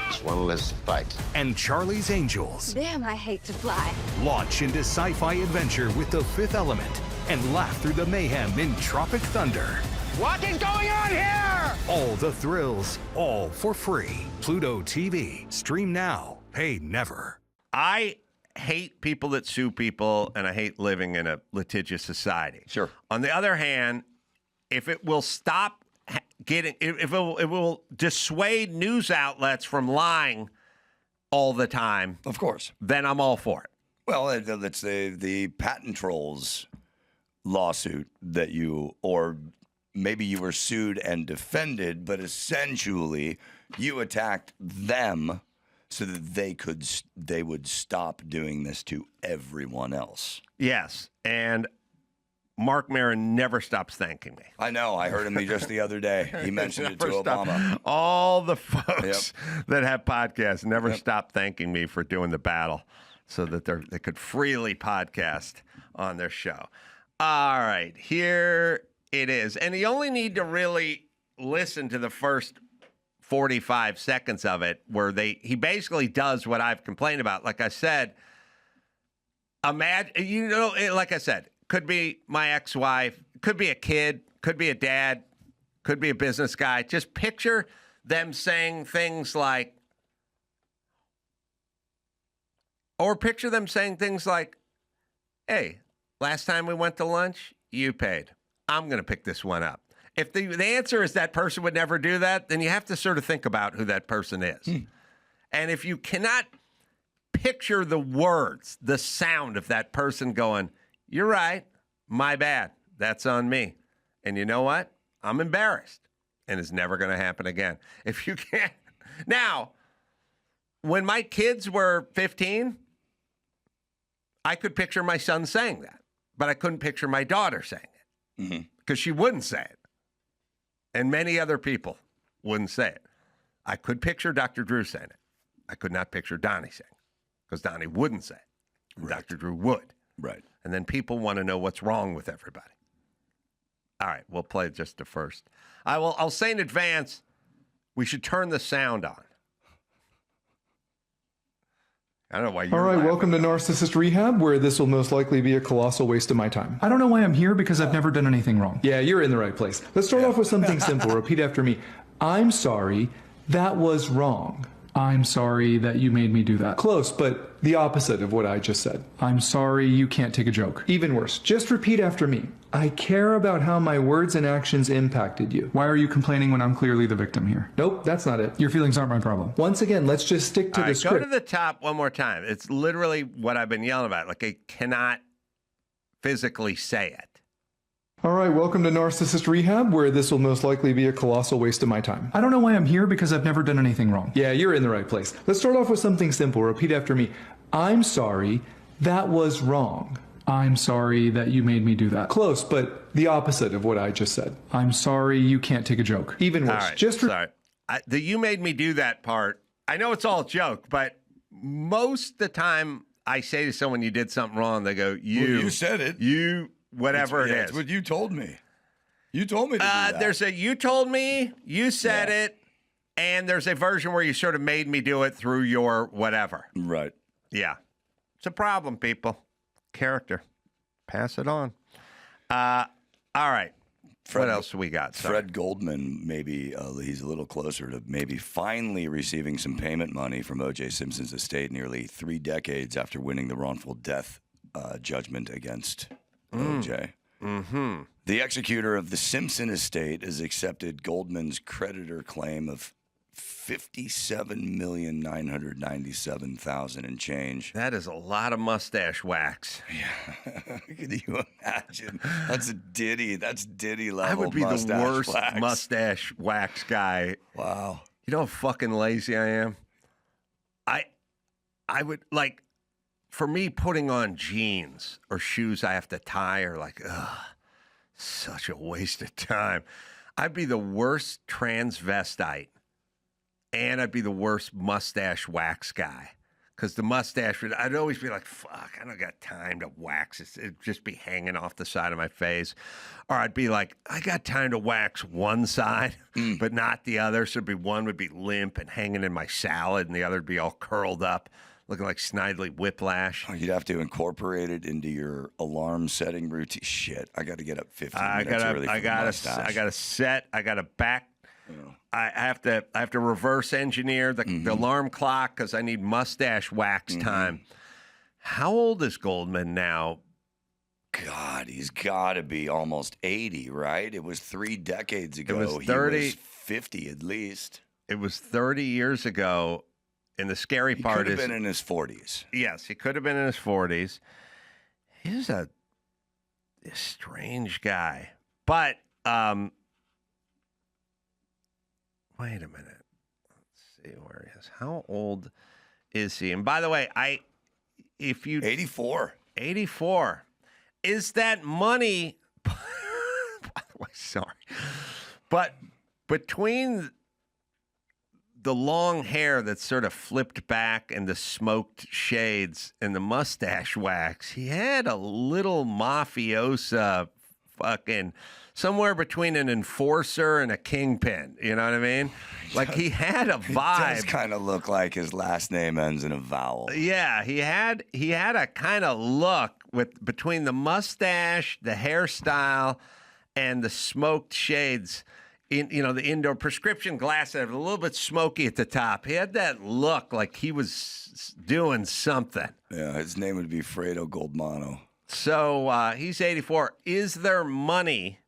is one less fight. and Charlie's Angels. Damn, I hate to fly. Launch into sci-fi adventure with The Fifth Element and laugh through the mayhem in Tropic Thunder. What is going on here? All the thrills, all for free. Pluto TV. Stream now. Pay never. I hate people that sue people, and I hate living in a litigious society. Sure. On the other hand, if it will stop getting, if it will dissuade news outlets from lying all the time, Of course. then I'm all for it. Well, that's the patent trolls lawsuit that you, or maybe you were sued and defended, but essentially you attacked them so that they would stop doing this to everyone else. Yes, and Mark Maron never stops thanking me. I know. I heard him just the other day. He mentioned it to Never stop. Obama. All the folks that have podcasts never stop thanking me for doing the battle so that they could freely podcast on their show. All right, here it is. And you only need to really listen to the first 45 seconds of it where he basically does what I've complained about. Like I said, like I said, could be my ex-wife, could be a kid, could be a dad, could be a business guy. Just picture them saying things like, hey, last time we went to lunch, you paid. I'm going to pick this one up. If the answer is that person would never do that, then you have to sort of think about who that person is. And if you cannot picture the words, the sound of that person going, you're right, my bad, that's on me. And you know what? I'm embarrassed. And it's never going to happen again. If you can't. Now, when my kids were 15, I could picture my son saying that, but I couldn't picture my daughter saying it because she wouldn't say it. And many other people wouldn't say it. I could picture Dr. Drew saying it. I could not picture Donnie saying it because Donnie wouldn't say it. And Dr. Drew would. Right. And then people want to know what's wrong with everybody. All right, we'll play just the first. I'll say in advance, we should turn the sound on. I don't know why you're All right, laughing. welcome to Narcissist Rehab, where this will most likely be a colossal waste of my time. I don't know why I'm here because I've never done anything wrong. Yeah, you're in the right place. Let's start off with something simple. Repeat after me. I'm sorry, that was wrong. I'm sorry that you made me do that. Close, but the opposite of what I just said. I'm sorry you can't take a joke. Even worse, just repeat after me. I care about how my words and actions impacted you. Why are you complaining when I'm clearly the victim here? Nope, that's not it. Your feelings aren't my problem. Once again, let's just stick to the script. Go to the top one more time. It's literally what I've been yelling about. Like I cannot physically say it. All right, welcome to Narcissist Rehab, where this will most likely be a colossal waste of my time. I don't know why I'm here because I've never done anything wrong. Yeah, you're in the right place. Let's start off with something simple. Repeat after me. I'm sorry, that was wrong. I'm sorry that you made me do that. Close, but the opposite of what I just said. I'm sorry you can't take a joke. Even worse. All right, sorry. The you made me do that part, I know it's all a joke, but most of the time I say to someone you did something wrong, they go, you said it. You... Whatever it is. That's what you told me. You told me to do that. There's a you told me, you said it, and there's a version where you sort of made me do it through your whatever. Right. Yeah. It's a problem, people. Character. Pass it on. All right. What else we got? Sorry. Fred Goldman, maybe he's a little closer to maybe finally receiving some payment money from O.J. Simpson's estate nearly 3 decades after winning the wrongful death judgment against O.J. Mm-hmm. The executor of the Simpson estate has accepted Goldman's creditor claim of $57,997,000 and change. That is a lot of mustache wax. Yeah. Can you imagine? That's a Diddy. That's Diddy level. I would be the worst wax. mustache wax guy. Wow. You know how fucking lazy I am? I would like... For me, putting on jeans or shoes I have to tie are like, ugh, such a waste of time. I'd be the worst transvestite, and I'd be the worst mustache wax guy. Because the mustache, I'd always be like, fuck, I don't got time to wax. It'd just be hanging off the side of my face. Or I'd be like, I got time to wax one side, but not the other. So one would be limp and hanging in my salad, and the other would be all curled up. Looking like Snidely Whiplash. Oh, you'd have to incorporate it into your alarm setting routine. Shit, I got to get up 15 minutes early for the mustache. I got to set. I got to back. Yeah. I have to reverse engineer the alarm clock because I need mustache wax time. How old is Goldman now? God, he's got to be almost 80, right? It was 3 decades ago. It was 30. He was 50 at least. It was 30 years ago. And the scary part is... He could have been in his 40s. Yes, he could have been in his 40s. He's a strange guy. But, wait a minute. Let's see where he is. How old is he? And by the way, 84. 84. Is that money... By the way, sorry. But between... the long hair that's sort of flipped back and the smoked shades and the mustache wax, he had a little mafiosa fucking somewhere between an enforcer and a kingpin. You know what I mean? Like he had a vibe. It does kind of look like his last name ends in a vowel. Yeah, he had a kind of look with between the mustache, the hairstyle, and the smoked shades. The indoor prescription glasses, a little bit smoky at the top. He had that look like he was doing something. Yeah, his name would be Fredo Goldmano. So he's 84. Is there money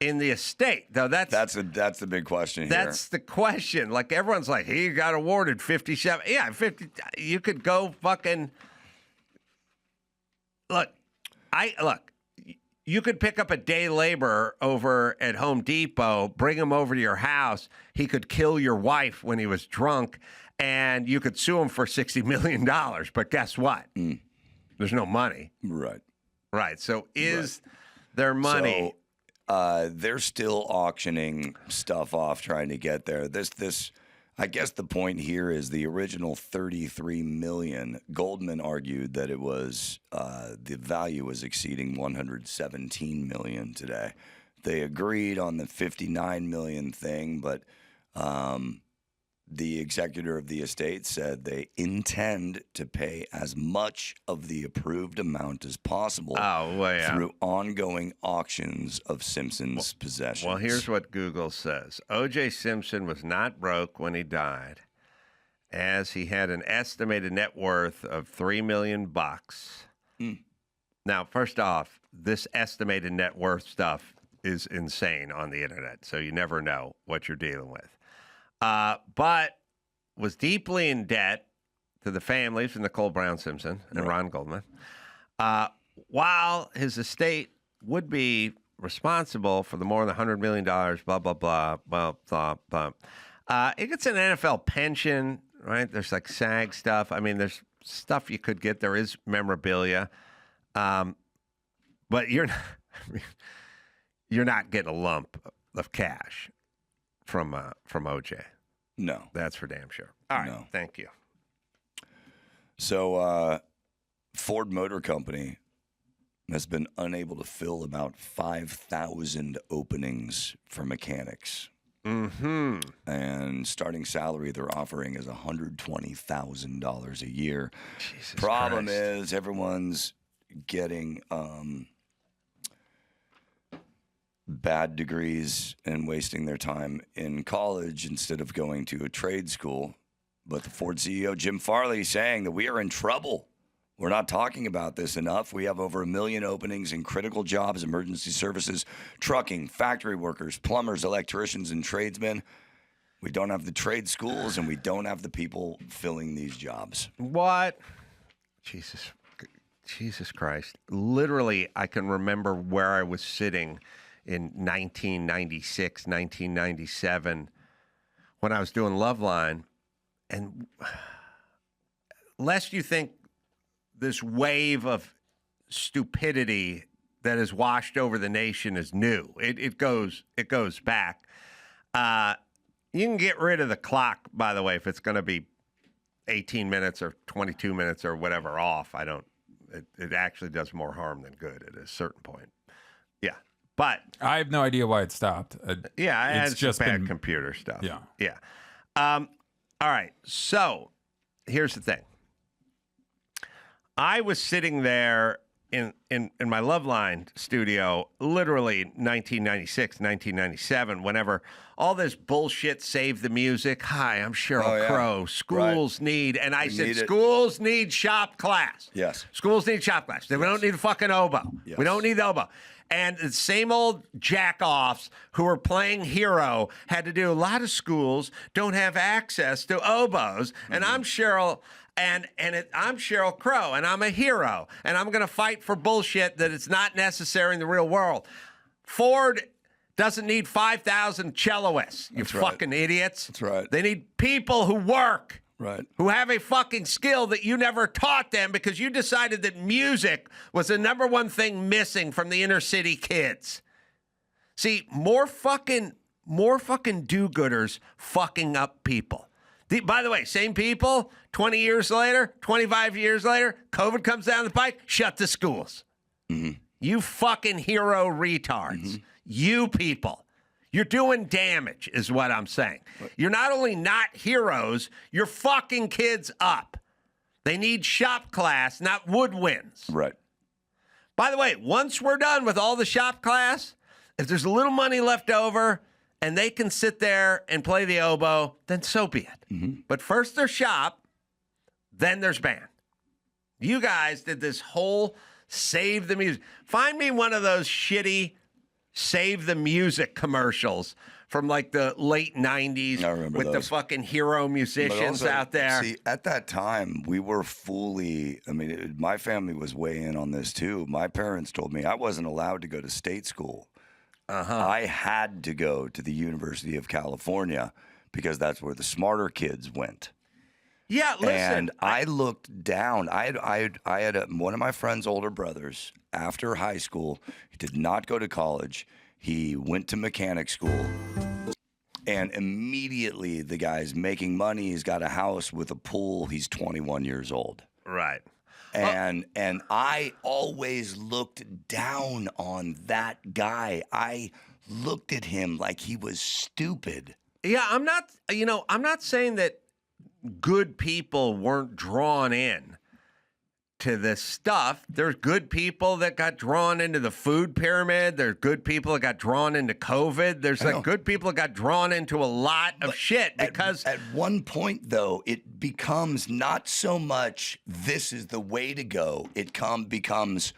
in the estate. Though that's the big question here. That's the question. Like everyone's like, he got awarded 57. Yeah, 50. You could go fucking look. You could pick up a day laborer over at Home Depot, bring him over to your house. He could kill your wife when he was drunk, and you could sue him for $60 million. But guess what? There's no money. Right. So is there money? So they're still auctioning stuff off, trying to get there. I guess the point here is the original $33 million. Goldman argued that it was the value was exceeding $117 million today. They agreed on the $59 million thing, but the executor of the estate said they intend to pay as much of the approved amount as possible through ongoing auctions of Simpson's possessions. Well, here's what Google says. O.J. Simpson was not broke when he died, as he had an estimated net worth of $3 million. Now, first off, this estimated net worth stuff is insane on the internet, so you never know what you're dealing with. But was deeply in debt to the families of Nicole Brown Simpson and Ron Goldman, while his estate would be responsible for the more than $100 million, blah, blah, blah, blah, blah, blah. It gets an NFL pension, right? There's like SAG stuff. I mean, there's stuff you could get. There is memorabilia. But you're not getting a lump of cash from OJ. No. That's for damn sure. All right. No. Thank you. So Ford Motor Company has been unable to fill about 5,000 openings for mechanics. Mm-hmm. And starting salary they're offering is $120,000 a year. Jesus Problem Christ. is everyone's getting bad degrees and wasting their time in college instead of going to a trade school. But the Ford CEO, Jim Farley, saying that we are in trouble. We're not talking about this enough. We have over 1 million openings in critical jobs, emergency services, trucking, factory workers, plumbers, electricians, and tradesmen. We don't have the trade schools, and we don't have the people filling these jobs. What? Jesus Christ. Literally, I can remember where I was sitting in 1996, 1997, when I was doing Loveline. And lest you think this wave of stupidity that has washed over the nation is new. It goes back. You can get rid of the clock, by the way, if it's going to be 18 minutes or 22 minutes or whatever off. It actually does more harm tn good at a certain point. Yeah. But I have no idea why it stopped. It's just bad computer stuff. Yeah. All right. So here's the thing. I was sitting there in my Loveline studio, literally 1996, 1997, whenever all this bullshit Save the Music. Hi, I'm Sheryl Crow. Schools need, and I said, schools need shop class. Yes. Schools need shop class. We don't need a fucking oboe. Yes. We don't need the oboe. And the same old jack-offs who were playing hero had to do. A lot of schools don't have access to oboes. Mm-hmm. And I'm Sheryl, and I'm Sheryl Crow, and I'm a hero, and I'm going to fight for bullshit that it's not necessary in the real world. Ford doesn't need 5,000 celloists, you fucking idiots. That's right. They need people who work. Right. Who have a fucking skill that you never taught them because you decided that music was the number one thing missing from the inner city kids. See, more fucking do-gooders fucking up people. By the way, same people, 20 years later, 25 years later, COVID comes down the pike, shut the schools. Mm-hmm. You fucking hero retards. Mm-hmm. You people. You're doing damage, is what I'm saying. You're not only not heroes, you're fucking kids up. They need shop class, not woodwinds. Right. By the way, once we're done with all the shop class, if there's a little money left over and they can sit there and play the oboe, then so be it. Mm-hmm. But first there's shop, then there's band. You guys did this whole Save the Music. Find me one of those shitty Save the Music commercials from like the late 90s I remember with those. the fucking hero musicians But also, out there. See, at that time, we were my family was way in on this too. My parents told me I wasn't allowed to go to state school. I had to go to the University of California because that's where the smarter kids went. Yeah, listen. And I looked down. I had one of my friend's older brothers after high school. He did not go to college. He went to mechanic school. And immediately the guy's making money. He's got a house with a pool. He's 21 years old. Right. And I always looked down on that guy. I looked at him like he was stupid. Yeah, I'm not saying that good people weren't drawn in to this stuff. There's good people that got drawn into the food pyramid. There's good people that got drawn into COVID. There's like good people that got drawn into a lot of shit because at one point though, it becomes not so much this is the way to go. It becomes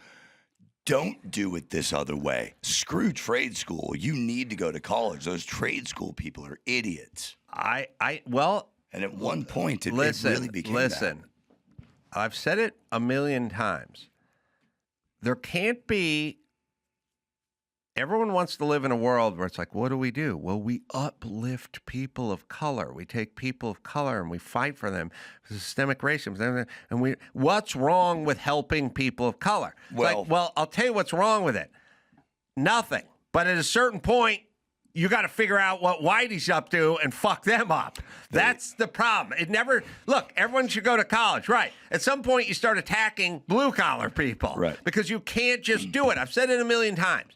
don't do it this other way. Screw trade school. You need to go to college. Those trade school people are idiots. And at one point, it really became that. I've said it a million times. There can't be. Everyone wants to live in a world where it's like, what do? Well, we uplift people of color. We take people of color and we fight for them. Systemic racism. And what's wrong with helping people of color? Well, I'll tell you what's wrong with it. Nothing. But at a certain point, you got to figure out what Whitey's up to and fuck them up. That's the problem. Look, everyone should go to college, right? At some point, you start attacking blue-collar people. Right. Because you can't just do it. I've said it a million times.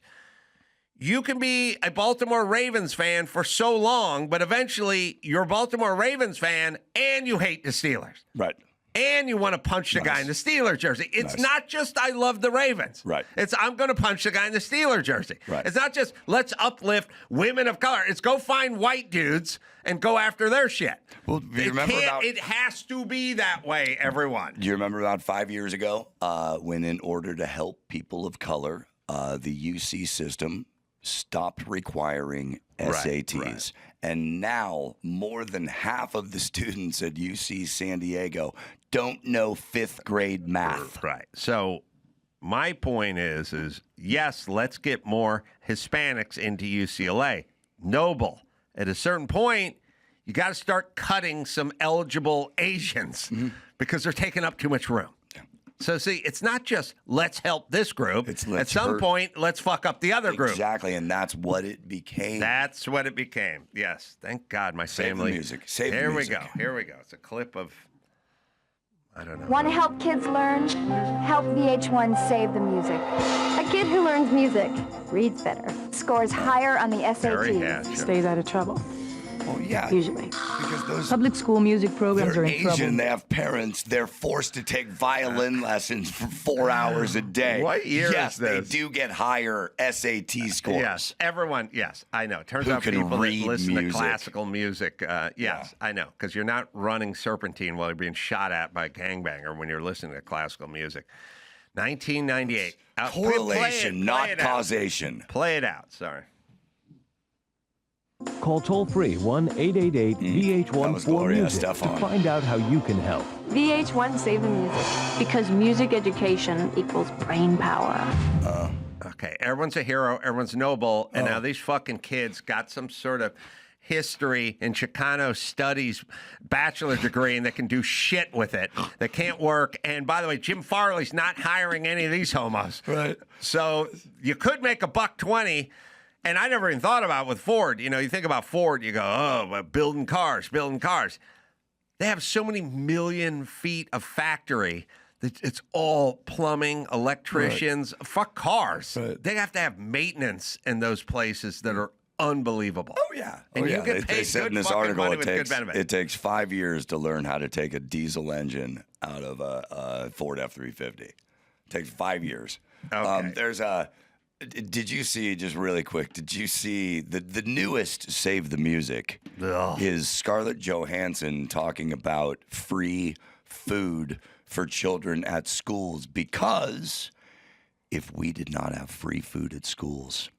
You can be a Baltimore Ravens fan for so long, but eventually you're a Baltimore Ravens fan and you hate the Steelers. Right. And you want to punch the guy in the Steelers jersey. It's not just I love the Ravens. Right. It's I'm going to punch the guy in the Steelers jersey. Right. It's not just let's uplift women of color. It's go find white dudes and go after their shit. Well, It has to be that way, everyone. Do you remember about 5 years ago when in order to help people of color, the UC system stopped requiring SATs. Right. And now more than half of the students at UC San Diego don't know fifth grade math. Right. So my point is yes, let's get more Hispanics into UCLA. Noble. At a certain point, you got to start cutting some eligible Asians because they're taking up too much room. So, see, it's not just let's help this group. At some point, let's fuck up the other group. Exactly, and that's what it became. That's what it became. Yes. Thank God my family. Save the music. Save the music. Here we go. It's a clip of, I don't know. Want to help kids learn? Help VH1 Save the Music. A kid who learns music reads better, scores higher on the SATs. Stays out of trouble. Well, yeah. Usually. Because those public school music programs they're are in Asian, trouble. They have parents. They're forced to take violin lessons for 4 hours a day. What year yes, is this? They do get higher SAT scores. Yes, everyone. Yes, I know. Turns Who out can people that read listen to music. classical music. Yes, I know, because you're not running serpentine while you're being shot at by a gangbanger when you're listening to classical music. 1998. Correlation, not out. causation. Play it out. Sorry. Call toll-free 1-888-VH1-4-MUSIC to find out how you can help. VH1 Save the Music. Because music education equals brain power. Okay, everyone's a hero, everyone's noble, and now these fucking kids got some sort of history and Chicano studies bachelor degree and they can do shit with it. They can't work. And by the way, Jim Farley's not hiring any of these homos. Right. So you could make $120. And I never even thought about it with Ford. You know, you think about Ford, you go, oh, building cars. They have so many million feet of factory that it's all plumbing, electricians, fuck cars. Right. They have to have maintenance in those places that are unbelievable. Oh, yeah. And you get paid they said good in this fucking article money with good benefits. it takes 5 years to learn how to take a diesel engine out of a Ford F-350. It takes 5 years. Okay. Did you see, just really quick, the newest Save the Music is Scarlett Johansson talking about free food for children at schools, because if we did not have free food at schools,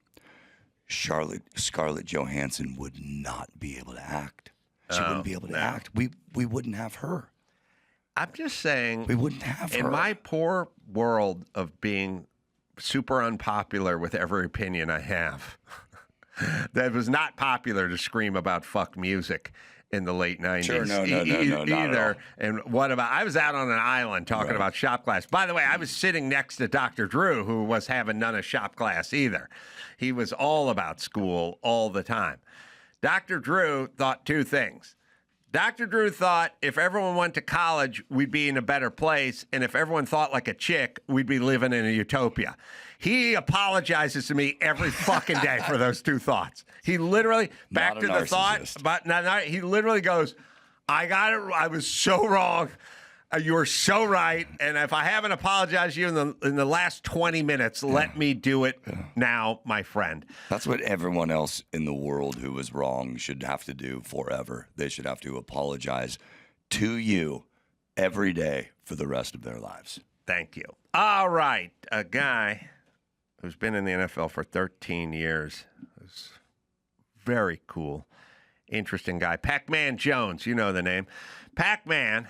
Scarlett Johansson would not be able to act. She wouldn't be able to act. We wouldn't have her. I'm just saying, we wouldn't have her. In my poor world of being super unpopular with every opinion I have, that was not popular to scream about fuck music in the late 90s. Sure, no, not either. And what about, I was out on an island talking about shop class. By the way, I was sitting next to Dr. Drew, who was having none of shop class either. He was all about school all the time. Dr. Drew thought two things. Dr. Drew thought if everyone went to college, we'd be in a better place. And if everyone thought like a chick, we'd be living in a utopia. He apologizes to me every fucking day for those two thoughts. He literally, back to the thought, but he literally goes, I got it. I was so wrong. You were so right. And if I haven't apologized to you in the last 20 minutes, let me do it now, my friend. That's what everyone else in the world who was wrong should have to do forever. They should have to apologize to you every day for the rest of their lives. Thank you. All right. A guy who's been in the NFL for 13 years. Is very cool. Interesting guy. Pacman Jones. You know the name. Pacman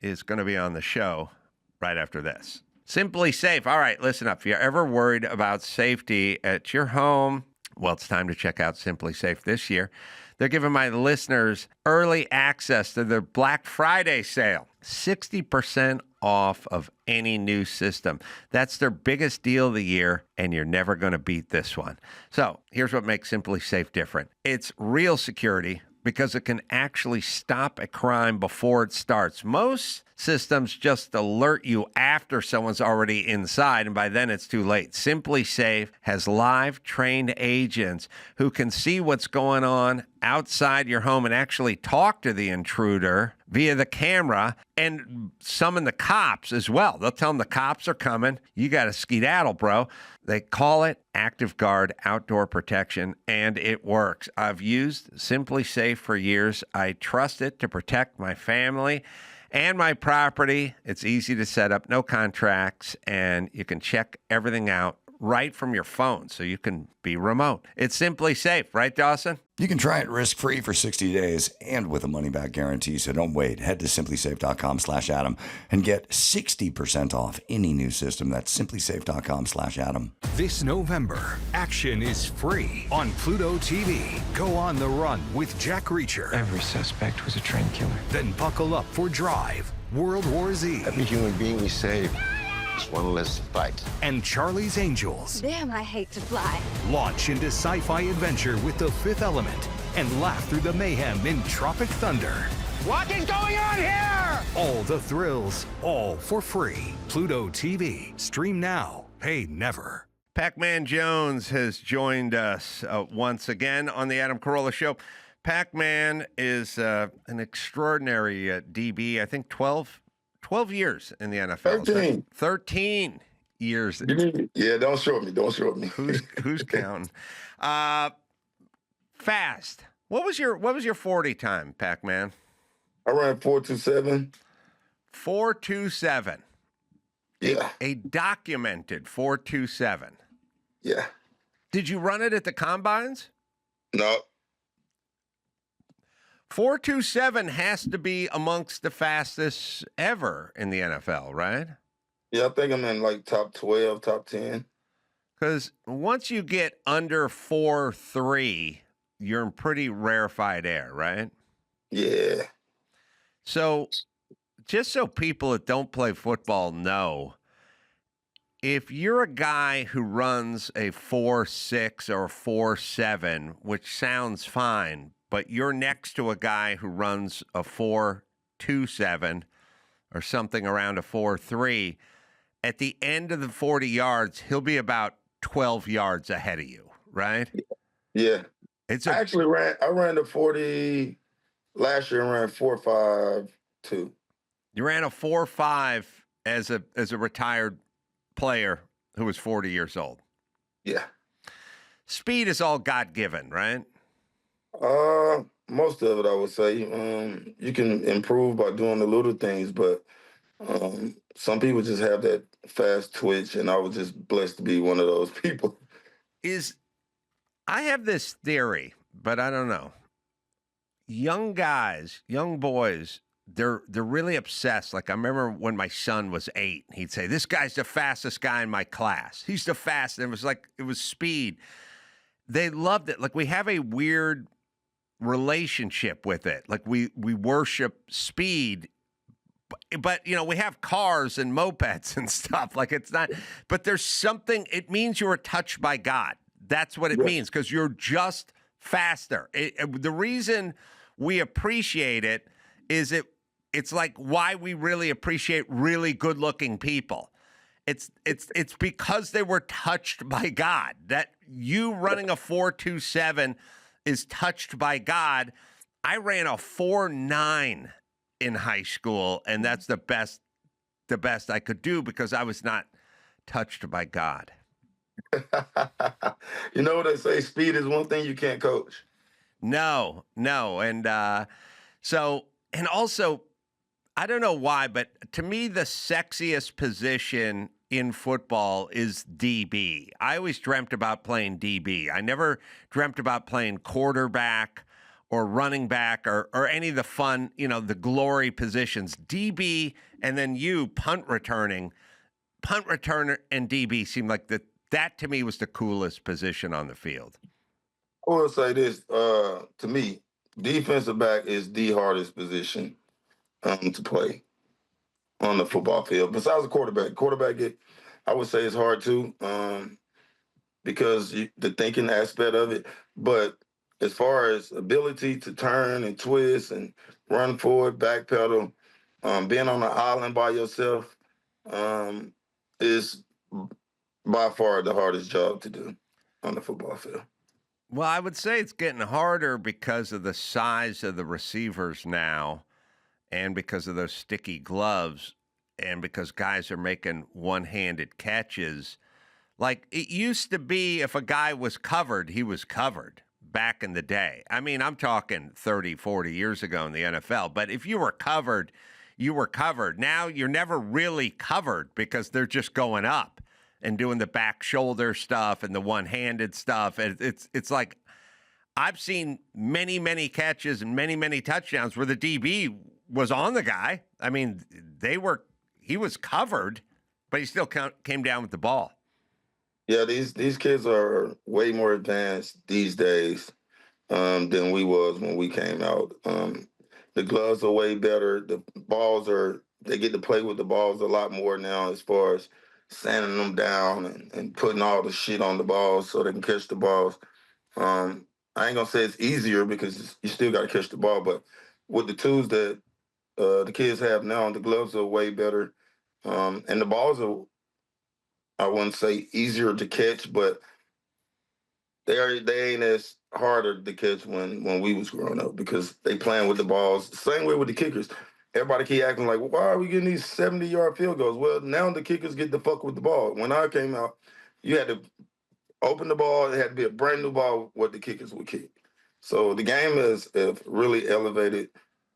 is going to be on the show right after this. Simply Safe. All right, listen up. If you're ever worried about safety at your home, well, it's time to check out Simply Safe this year. They're giving my listeners early access to their Black Friday sale. 60% off of any new system. That's their biggest deal of the year, and you're never going to beat this one. So here's what makes Simply Safe different. It's real security, because it can actually stop a crime before it starts. Most systems just alert you after someone's already inside, and by then it's too late. Simply Safe has live trained agents who can see what's going on outside your home and actually talk to the intruder via the camera and summon the cops as well. They'll tell them the cops are coming. You got to skedaddle, bro. They call it Active Guard Outdoor Protection, and it works. I've used Simply Safe for years. I trust it to protect my family and my property. It's easy to set up, no contracts, and you can check everything out right from your phone, so you can be remote. It's Simply Safe, right, Dawson? You can try it risk-free for 60 days and with a money-back guarantee, so don't wait. Head to simplysafe.com/Adam and get 60% off any new system. That's simplysafe.com/Adam. This November, action is free on Pluto TV. Go on the run with Jack Reacher. Every suspect was a train killer. Then buckle up for Drive, World War Z. Every human being we save is one less fight. And Charlie's Angels. Damn, I hate to fly. Launch into sci-fi adventure with The Fifth Element and laugh through the mayhem in Tropic Thunder. What is going on here? All the thrills, all for free. Pluto TV. Stream now. Pay never. Pacman Jones has joined us once again on the Adam Carolla Show. Pacman is an extraordinary DB. I think 12 years in the NFL. 13. 13 years. Yeah, don't show me. Don't show me. Who's counting? Fast. What was your 40 time, Pacman? I ran 4.27. 4.27. Yeah. A documented 4.27. Yeah. Did you run it at the combines? No. 4.27 has to be amongst the fastest ever in the NFL, right? Yeah, I think I'm in like top 12, top 10. Because once you get under 4.3, you're in pretty rarefied air, right? Yeah. So just so people that don't play football know, if you're a guy who runs a 4.6 or 4.7, which sounds fine, but you're next to a guy who runs a 4.27 or something around a 4.3, at the end of the 40 yards, he'll be about 12 yards ahead of you, right? Yeah. I ran the 40 last year. I ran 4.52. You ran a 4.5 as a retired player who was 40 years old. Yeah. Speed is all God-given, right? Most of it, I would say. You can improve by doing the little things, but some people just have that fast twitch, and I was just blessed to be one of those people. Is I have this theory, but I don't know. Young guys, young boys, they're really obsessed. Like I remember when my son was 8, he'd say, "This guy's the fastest guy in my class. He's the fastest." And it was speed. They loved it. Like we have a weird relationship with it. Like we worship speed. But we have cars and mopeds and stuff. Like it's not, but there's something, it means you were touched by God. That's what it means, because you're just faster. The reason we appreciate it is it's like why we really appreciate really good-looking people. It's because they were touched by God. That you running a 4.27 is touched by God. I ran a 4.9 in high school, and that's the best I could do because I was not touched by God. You know what they say? Speed is one thing you can't coach. No. And and also, I don't know why, but to me, the sexiest position in football is DB. I always dreamt about playing DB. I never dreamt about playing quarterback or running back or any of the fun, the glory positions. DB and then punt returner and DB seemed like that to me was the coolest position on the field. I will say this, to me, defensive back is the hardest position to play on the football field. Besides the quarterback, I would say it's hard too, because the thinking aspect of it. But as far as ability to turn and twist and run forward, backpedal, being on the island by yourself is by far the hardest job to do on the football field. Well, I would say it's getting harder because of the size of the receivers now and because of those sticky gloves and because guys are making one-handed catches. Like it used to be if a guy was covered, he was covered back in the day. I mean, I'm talking 30, 40 years ago in the NFL. But if you were covered, you were covered. Now you're never really covered because they're just going up and doing the back shoulder stuff and the one-handed stuff. It's like I've seen many, many catches and many, many touchdowns where the DB was on the guy. I mean, he was covered, but he still came down with the ball. Yeah, these kids are way more advanced these days than we was when we came out. The gloves are way better. The balls they get to play with the balls a lot more now as far as sanding them down and putting all the shit on the balls so they can catch the balls. I ain't gonna say it's easier because you still got to catch the ball, but with the tools that the kids have now, the gloves are way better, and the balls are, I wouldn't say easier to catch, but they ain't as harder to catch when we was growing up because they playing with the balls. Same way with the kickers. Everybody keep acting like, why are we getting these 70-yard field goals? Well, now the kickers get the fuck with the ball. When I came out, you had to open the ball. It had to be a brand new ball what the kickers would kick. So the game is really elevated,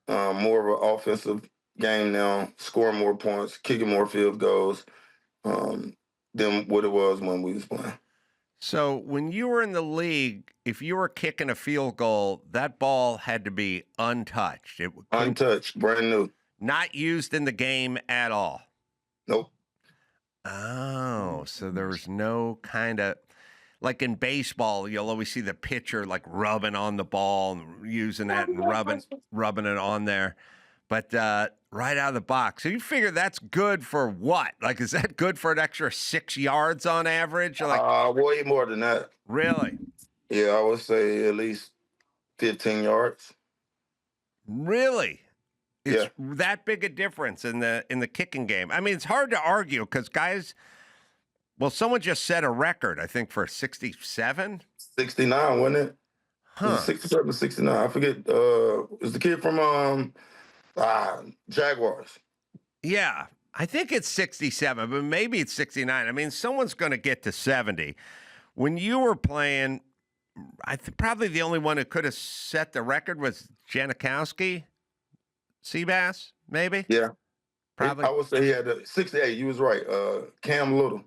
more of an offensive game now, scoring more points, kicking more field goals than what it was when we was playing. So when you were in the league, if you were kicking a field goal, that ball had to be untouched. Untouched, brand new. Not used in the game at all. Nope. Oh, so there was no kind of, like in baseball, you'll always see the pitcher like rubbing on the ball and using that and rubbing it on there. But right out of the box. So you figure that's good for what? Like, is that good for an extra 6 yards on average? Like, way more than that. Really? Yeah, I would say at least 15 yards. Really? It's that big a difference in the kicking game. I mean, it's hard to argue because guys, well, someone just set a record, I think, for 67? 69, wasn't it? Huh. 67, 69. I forget. It's the kid from Jaguars. Yeah, I think it's 67, but maybe it's 69. I mean, someone's going to get to 70. When you were playing, I think probably the only one who could have set the record was Janikowski, Seabass, maybe? Yeah. Probably. I would say he had 68. You was right. Cam Little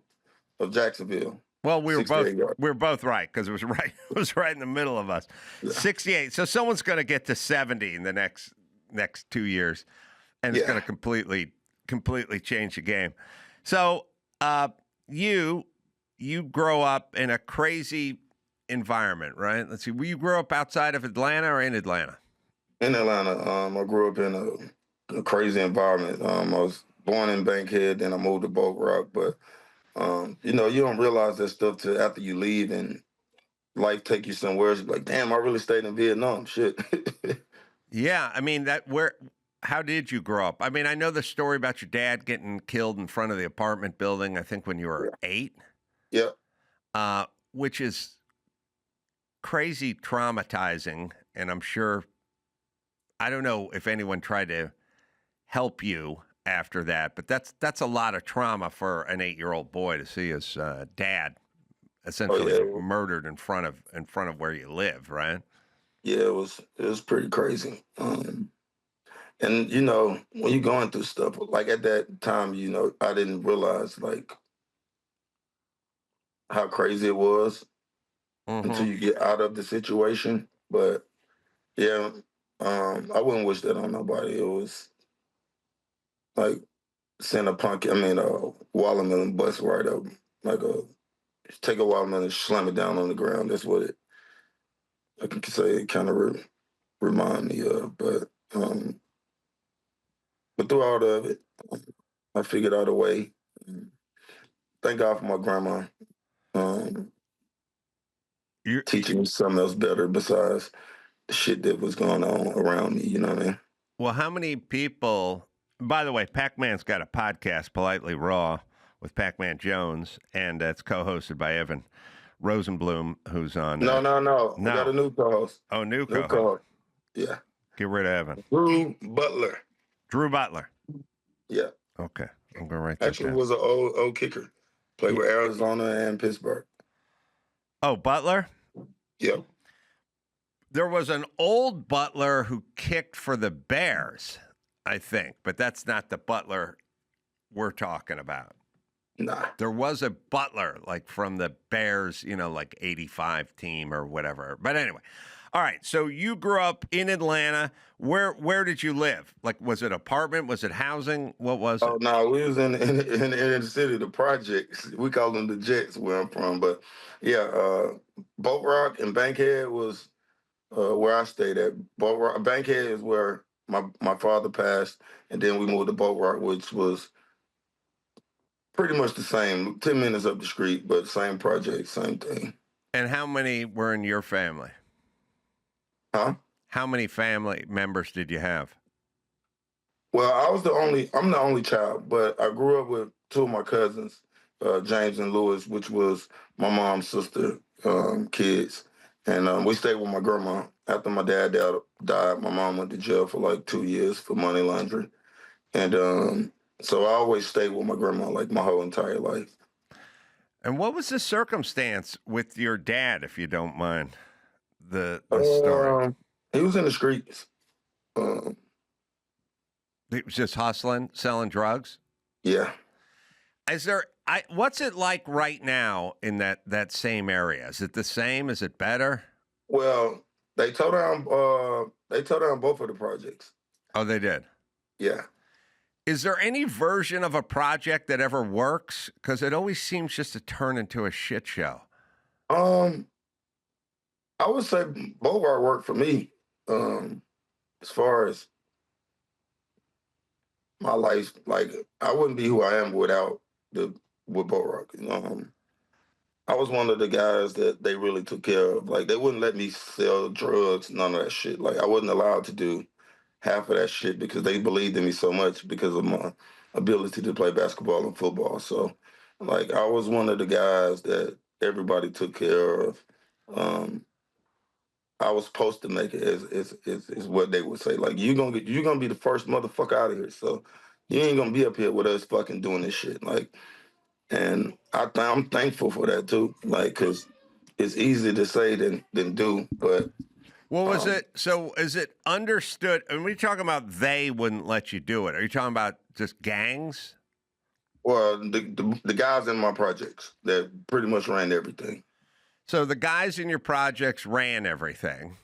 of Jacksonville. Well, we yards. were both right because it was right in the middle of us. Yeah. 68. So someone's going to get to 70 in the next 2 years, and it's going to completely change the game. So you grow up in a crazy environment, right? Let's see. You grew up outside of Atlanta or in Atlanta? In Atlanta. I grew up in a crazy environment. I was born in Bankhead, then I moved to Boat Rock, but you don't realize that stuff till after you leave and life take you somewhere. You're like, damn, I really stayed in Vietnam. Shit. Yeah, I mean how did you grow up? I mean, I know the story about your dad getting killed in front of the apartment building, I think when you were 8. Yeah. Which is crazy traumatizing, and I'm sure, I don't know if anyone tried to help you after that, but that's a lot of trauma for an 8-year-old boy to see his dad essentially murdered in front of where you live, right? Yeah, it was pretty crazy. And when you're going through stuff like at that time, I didn't realize like how crazy it was until you get out of the situation. But yeah, I wouldn't wish that on nobody. It was like send a watermelon bust right up, take a watermelon and slam it down on the ground. That's what I can say it kind of remind me of. But through all of it, I figured out a way. Thank God for my grandma teaching me something else better besides the shit that was going on around me. You know what I mean? Well, how many people? By the way, Pacman's got a podcast, Politely Raw, with Pacman Jones, and it's co-hosted by Evan Rosenblum, who's on. No. I got a new co-host. Oh, new co-host. Yeah. Get rid of Evan. Drew Butler. Yeah. Okay. I'm going to write that Actually down. Was an old kicker. Played with Arizona and Pittsburgh. Oh, Butler? Yeah. There was an old Butler who kicked for the Bears, I think, but that's not the Butler we're talking about. Nah. There was a Butler, like from the Bears, like 85 team or whatever. But anyway. All right. So you grew up in Atlanta. Where did you live? Like, was it apartment? Was it housing? What was it? Oh, no. We was in the city, the projects. We call them the Jets where I'm from. But, yeah, Boat Rock and Bankhead was where I stayed at. Boat Rock, Bankhead is where my father passed. And then we moved to Boat Rock, which was pretty much the same, 10 minutes up the street, but same project, same thing. And how many were in your family? Huh? How many family members did you have? Well, I'm the only child, but I grew up with two of my cousins, James and Lewis, which was my mom's sister, kids. And we stayed with my grandma. After my dad died, my mom went to jail for like 2 years for money laundering. And so I always stayed with my grandma like my whole entire life. And what was the circumstance with your dad, if you don't mind the story? He was in the streets. He was just hustling, selling drugs? Yeah. What's it like right now in that same area? Is it the same? Is it better? Well, they tore down both of the projects. Oh, they did? Yeah. Is there any version of a project that ever works? Because it always seems just to turn into a shit show. I would say both are work for me. As far as my life, like I wouldn't be who I am without with Bo Rock. I was one of the guys that they really took care of. Like they wouldn't let me sell drugs, none of that shit. Like I wasn't allowed to do half of that shit because they believed in me so much because of my ability to play basketball and football. So like I was one of the guys that everybody took care of. I was supposed to make it is what they would say. Like you're gonna be the first motherfucker out of here. So you ain't gonna be up here with us fucking doing this shit. Like, and I'm thankful for that too. Like, cause it's easier to say than do. But what was it? So is it understood? And when you're talking about they wouldn't let you do it, are you talking about just gangs? Well, the guys in my projects that pretty much ran everything. So the guys in your projects ran everything.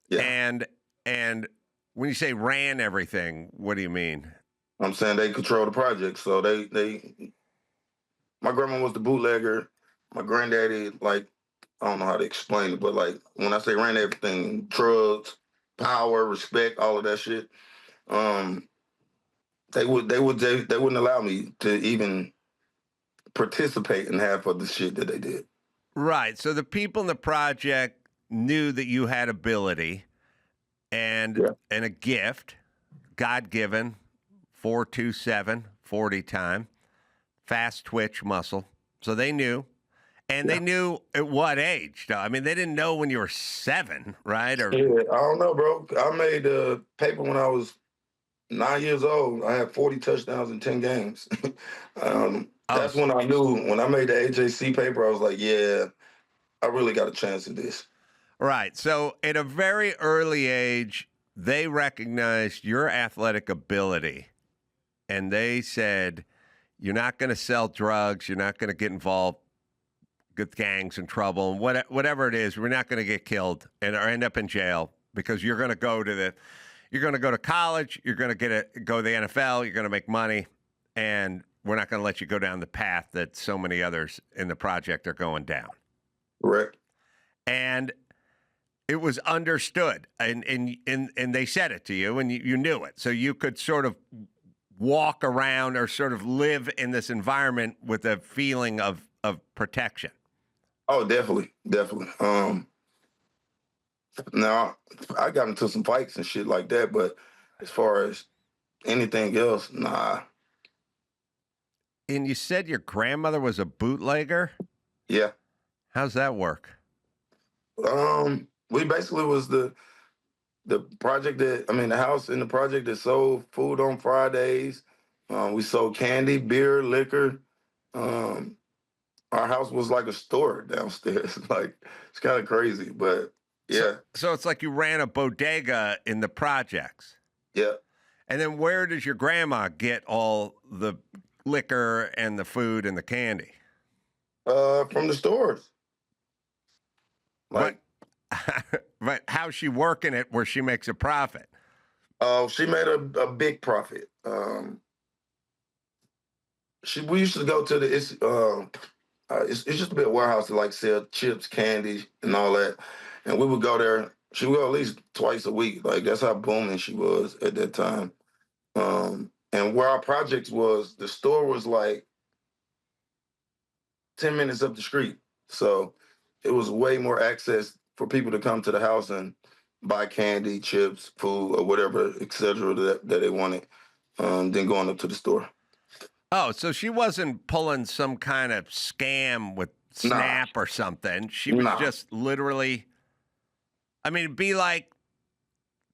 Yeah. And when you say ran everything, what do you mean? I'm saying they control the project. So my grandma was the bootlegger. My granddaddy, like, I don't know how to explain it, but like when I say ran everything, drugs, power, respect, all of that shit, they wouldn't allow me to even participate in half of the shit that they did. Right. So the people in the project knew that you had ability and a gift, God-given, 4.27 40 time, fast twitch muscle. So they knew. And they knew at what age? I mean, they didn't know when you were 7, right? Or yeah, I don't know, bro. I made paper when I was 9 years old. I had 40 touchdowns in 10 games. That's when I knew. When I made the AJC paper, I was like, yeah, I really got a chance at this. Right. So at a very early age, they recognized your athletic ability. And they said, you're not going to sell drugs. You're not going to get involved with gangs and trouble. And whatever it is, we're not going to get killed or end up in jail because you're going to go to college. You're going to go to the NFL. You're going to make money. And we're not going to let you go down the path that so many others in the project are going down. Correct. And it was understood. And they said it to you, and you knew it. So you could sort of walk around or sort of live in this environment with a feeling of protection. Oh, definitely. Now, I got into some fights and shit like that, but as far as anything else, nah. And you said your grandmother was a bootlegger? Yeah. How's that work? We basically was the project the house in the project that sold food on Fridays. We sold candy, beer, liquor. Our house was like a store downstairs. Like, it's kind of crazy, but yeah. So it's like you ran a bodega in the projects. Yeah. And then where does your grandma get all the liquor and the food and the candy? From the stores. Like, but how's she working it where she makes a profit? She made a big profit. We used to go to it's just a big warehouse to like sell chips, candy, and all that. And we would go there. She would go at least twice a week. Like, that's how booming she was at that time. And where our projects was, the store was like 10 minutes up the street. So it was way more access for people to come to the house and buy candy, chips, food, or whatever, et cetera, that they wanted, than going up to the store. Oh, so she wasn't pulling some kind of scam with Snap or something. She was just literally, it'd be like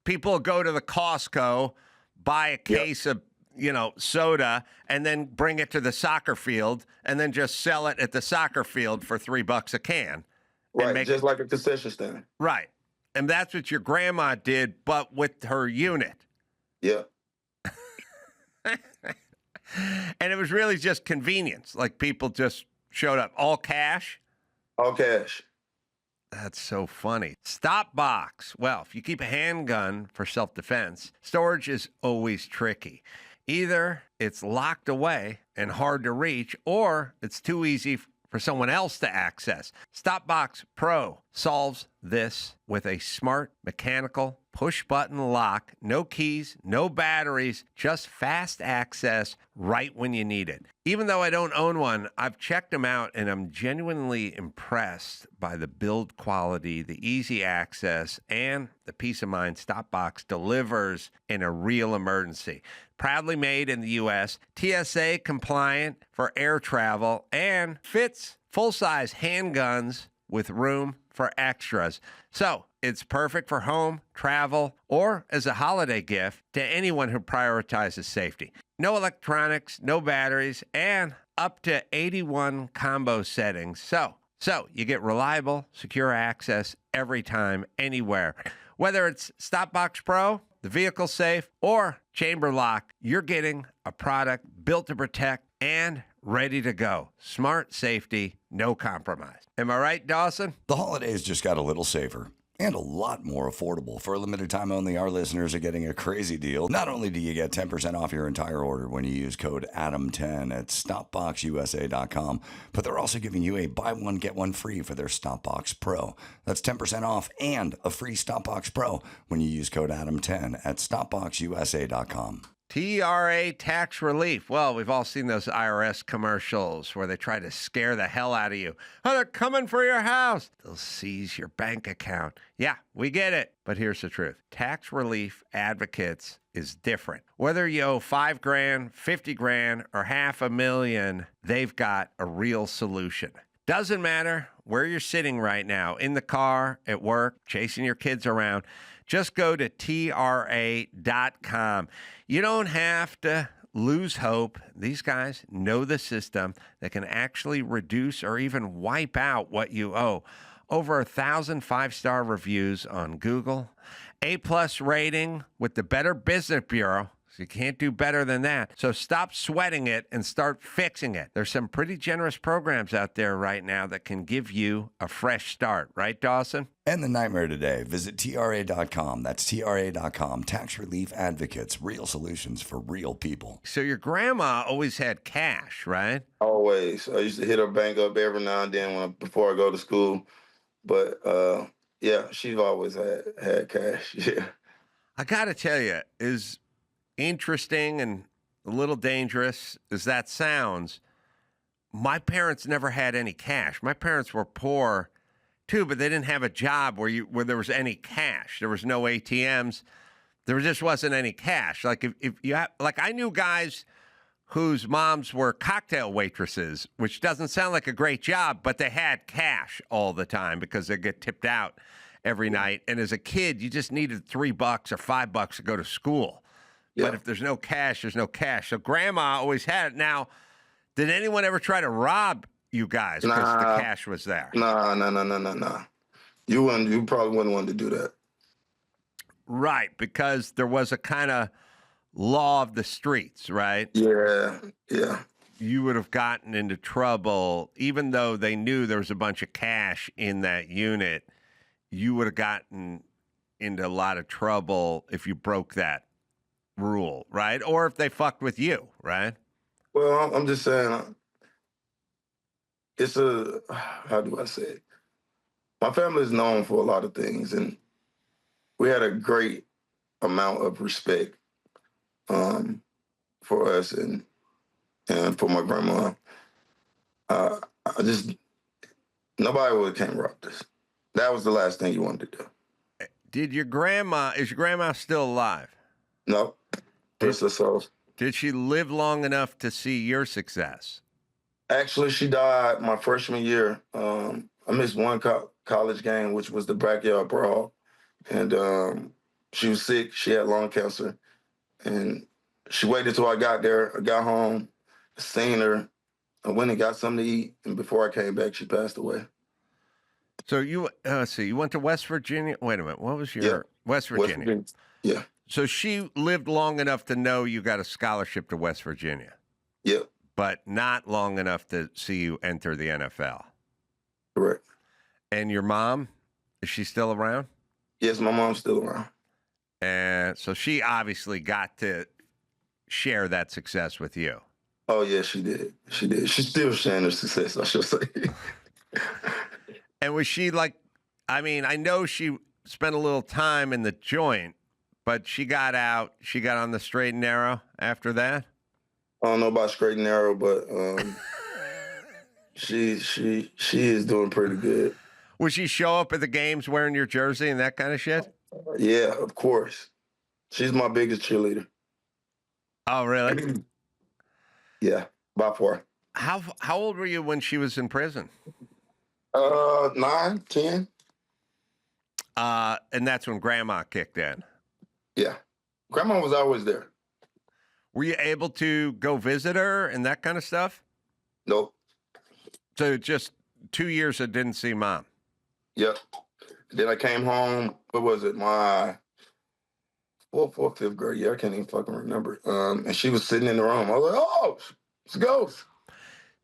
people go to the Costco, buy a case of, soda, and then bring it to the soccer field and then just sell it at the soccer field for $3 a can. Right, just like a concession stand. Right. And that's what your grandma did, but with her unit. Yeah. And it was really just convenience. Like, people just showed up. All cash? All cash. That's so funny. Stop box. Well, if you keep a handgun for self-defense, storage is always tricky. Either it's locked away and hard to reach, or it's too easy for someone else to access. Stopbox Pro solves this with a smart mechanical push-button lock. No keys, no batteries, just fast access right when you need it. Even though I don't own one, I've checked them out, and I'm genuinely impressed by the build quality, the easy access, and the peace of mind Stopbox delivers in a real emergency. Proudly made in the U.S., TSA compliant for air travel, and fits full-size handguns with room for extras. So it's perfect for home, travel, or as a holiday gift to anyone who prioritizes safety. No electronics, no batteries, and up to 81 combo settings. So you get reliable, secure access every time, anywhere. Whether it's Stopbox Pro, the vehicle safe, or chamber lock, you're getting a product built to protect and ready to go. Smart safety, no compromise. Am I right, Dawson? The holidays just got a little safer and a lot more affordable. For a limited time only, our listeners are getting a crazy deal. Not only do you get 10% off your entire order when you use code ADAM10 at StopBoxUSA.com, but they're also giving you a buy one, get one free for their StopBox Pro. That's 10% off and a free StopBox Pro when you use code ADAM10 at StopBoxUSA.com. TRA tax relief. Well, we've all seen those IRS commercials where they try to scare the hell out of you. Oh, they're coming for your house. They'll seize your bank account. Yeah, we get it. But here's the truth. Tax Relief Advocates is different. Whether you owe $5,000, $50,000, or $500,000, they've got a real solution. Doesn't matter where you're sitting right now, in the car, at work, chasing your kids around. Just go to TRA.com. You don't have to lose hope. These guys know the system that can actually reduce or even wipe out what you owe. Over 1,000 five-star reviews on Google. A-plus rating with the Better Business Bureau. So you can't do better than that. So stop sweating it and start fixing it. There's some pretty generous programs out there right now that can give you a fresh start. Right, Dawson? End the nightmare today. Visit TRA.com. That's TRA.com. Tax Relief Advocates. Real solutions for real people. So your grandma always had cash, right? Always. I used to hit her bank up every now and then before I go to school. But, yeah, she's always had cash. Yeah. I got to tell you, is interesting and a little dangerous as that sounds, my parents never had any cash. My parents were poor too, but they didn't have a job where there was any cash. There was no ATMs. There just wasn't any cash. Like if you have, like I knew guys whose moms were cocktail waitresses, which doesn't sound like a great job, but they had cash all the time because they get tipped out every night. And as a kid, you just needed $3 or $5 to go to school. Yeah. But if there's no cash, there's no cash. So grandma always had it. Now, did anyone ever try to rob you guys because the cash was there? No. You probably wouldn't want to do that. Right, because there was a kind of law of the streets, right? Yeah. You would have gotten into trouble, even though they knew there was a bunch of cash in that unit. You would have gotten into a lot of trouble if you broke that rule, right? Or if they fucked with you, right? Well, I'm just saying, it's how do I say it? My family is known for a lot of things, and we had a great amount of respect for us and for my grandma. Nobody would have came robbed us. That was the last thing you wanted to do. Is your grandma still alive? No. Did she live long enough to see your success? Actually, she died my freshman year. I missed one college game, which was the backyard brawl. And she was sick. She had lung cancer. And she waited till I got there. I got home, seen her. I went and got something to eat. And before I came back, she passed away. So you went to West Virginia. Wait a minute. What was your West Virginia? Yeah. So she lived long enough to know you got a scholarship to West Virginia. Yep. But not long enough to see you enter the NFL. Correct. And your mom, is she still around? Yes, my mom's still around. And so she obviously got to share that success with you. Oh, yeah, she did. She's still sharing her success, I should say. And was she like, I mean, I know she spent a little time in the joint, but she got out, she got on the straight and narrow after that? I don't know about straight and narrow, but she is doing pretty good. Would she show up at the games wearing your jersey and that kind of shit? Yeah, of course. She's my biggest cheerleader. Oh, really? Yeah, by far. How old were you when she was in prison? 9, 10. And that's when Grandma kicked in. Yeah. Grandma was always there. Were you able to go visit her and that kind of stuff? Nope. So just 2 years I didn't see Mom. Yep. Then I came home, what was it, my fourth or fifth grade year, I can't even fucking remember. And she was sitting in the room. I was like, oh, Let's go.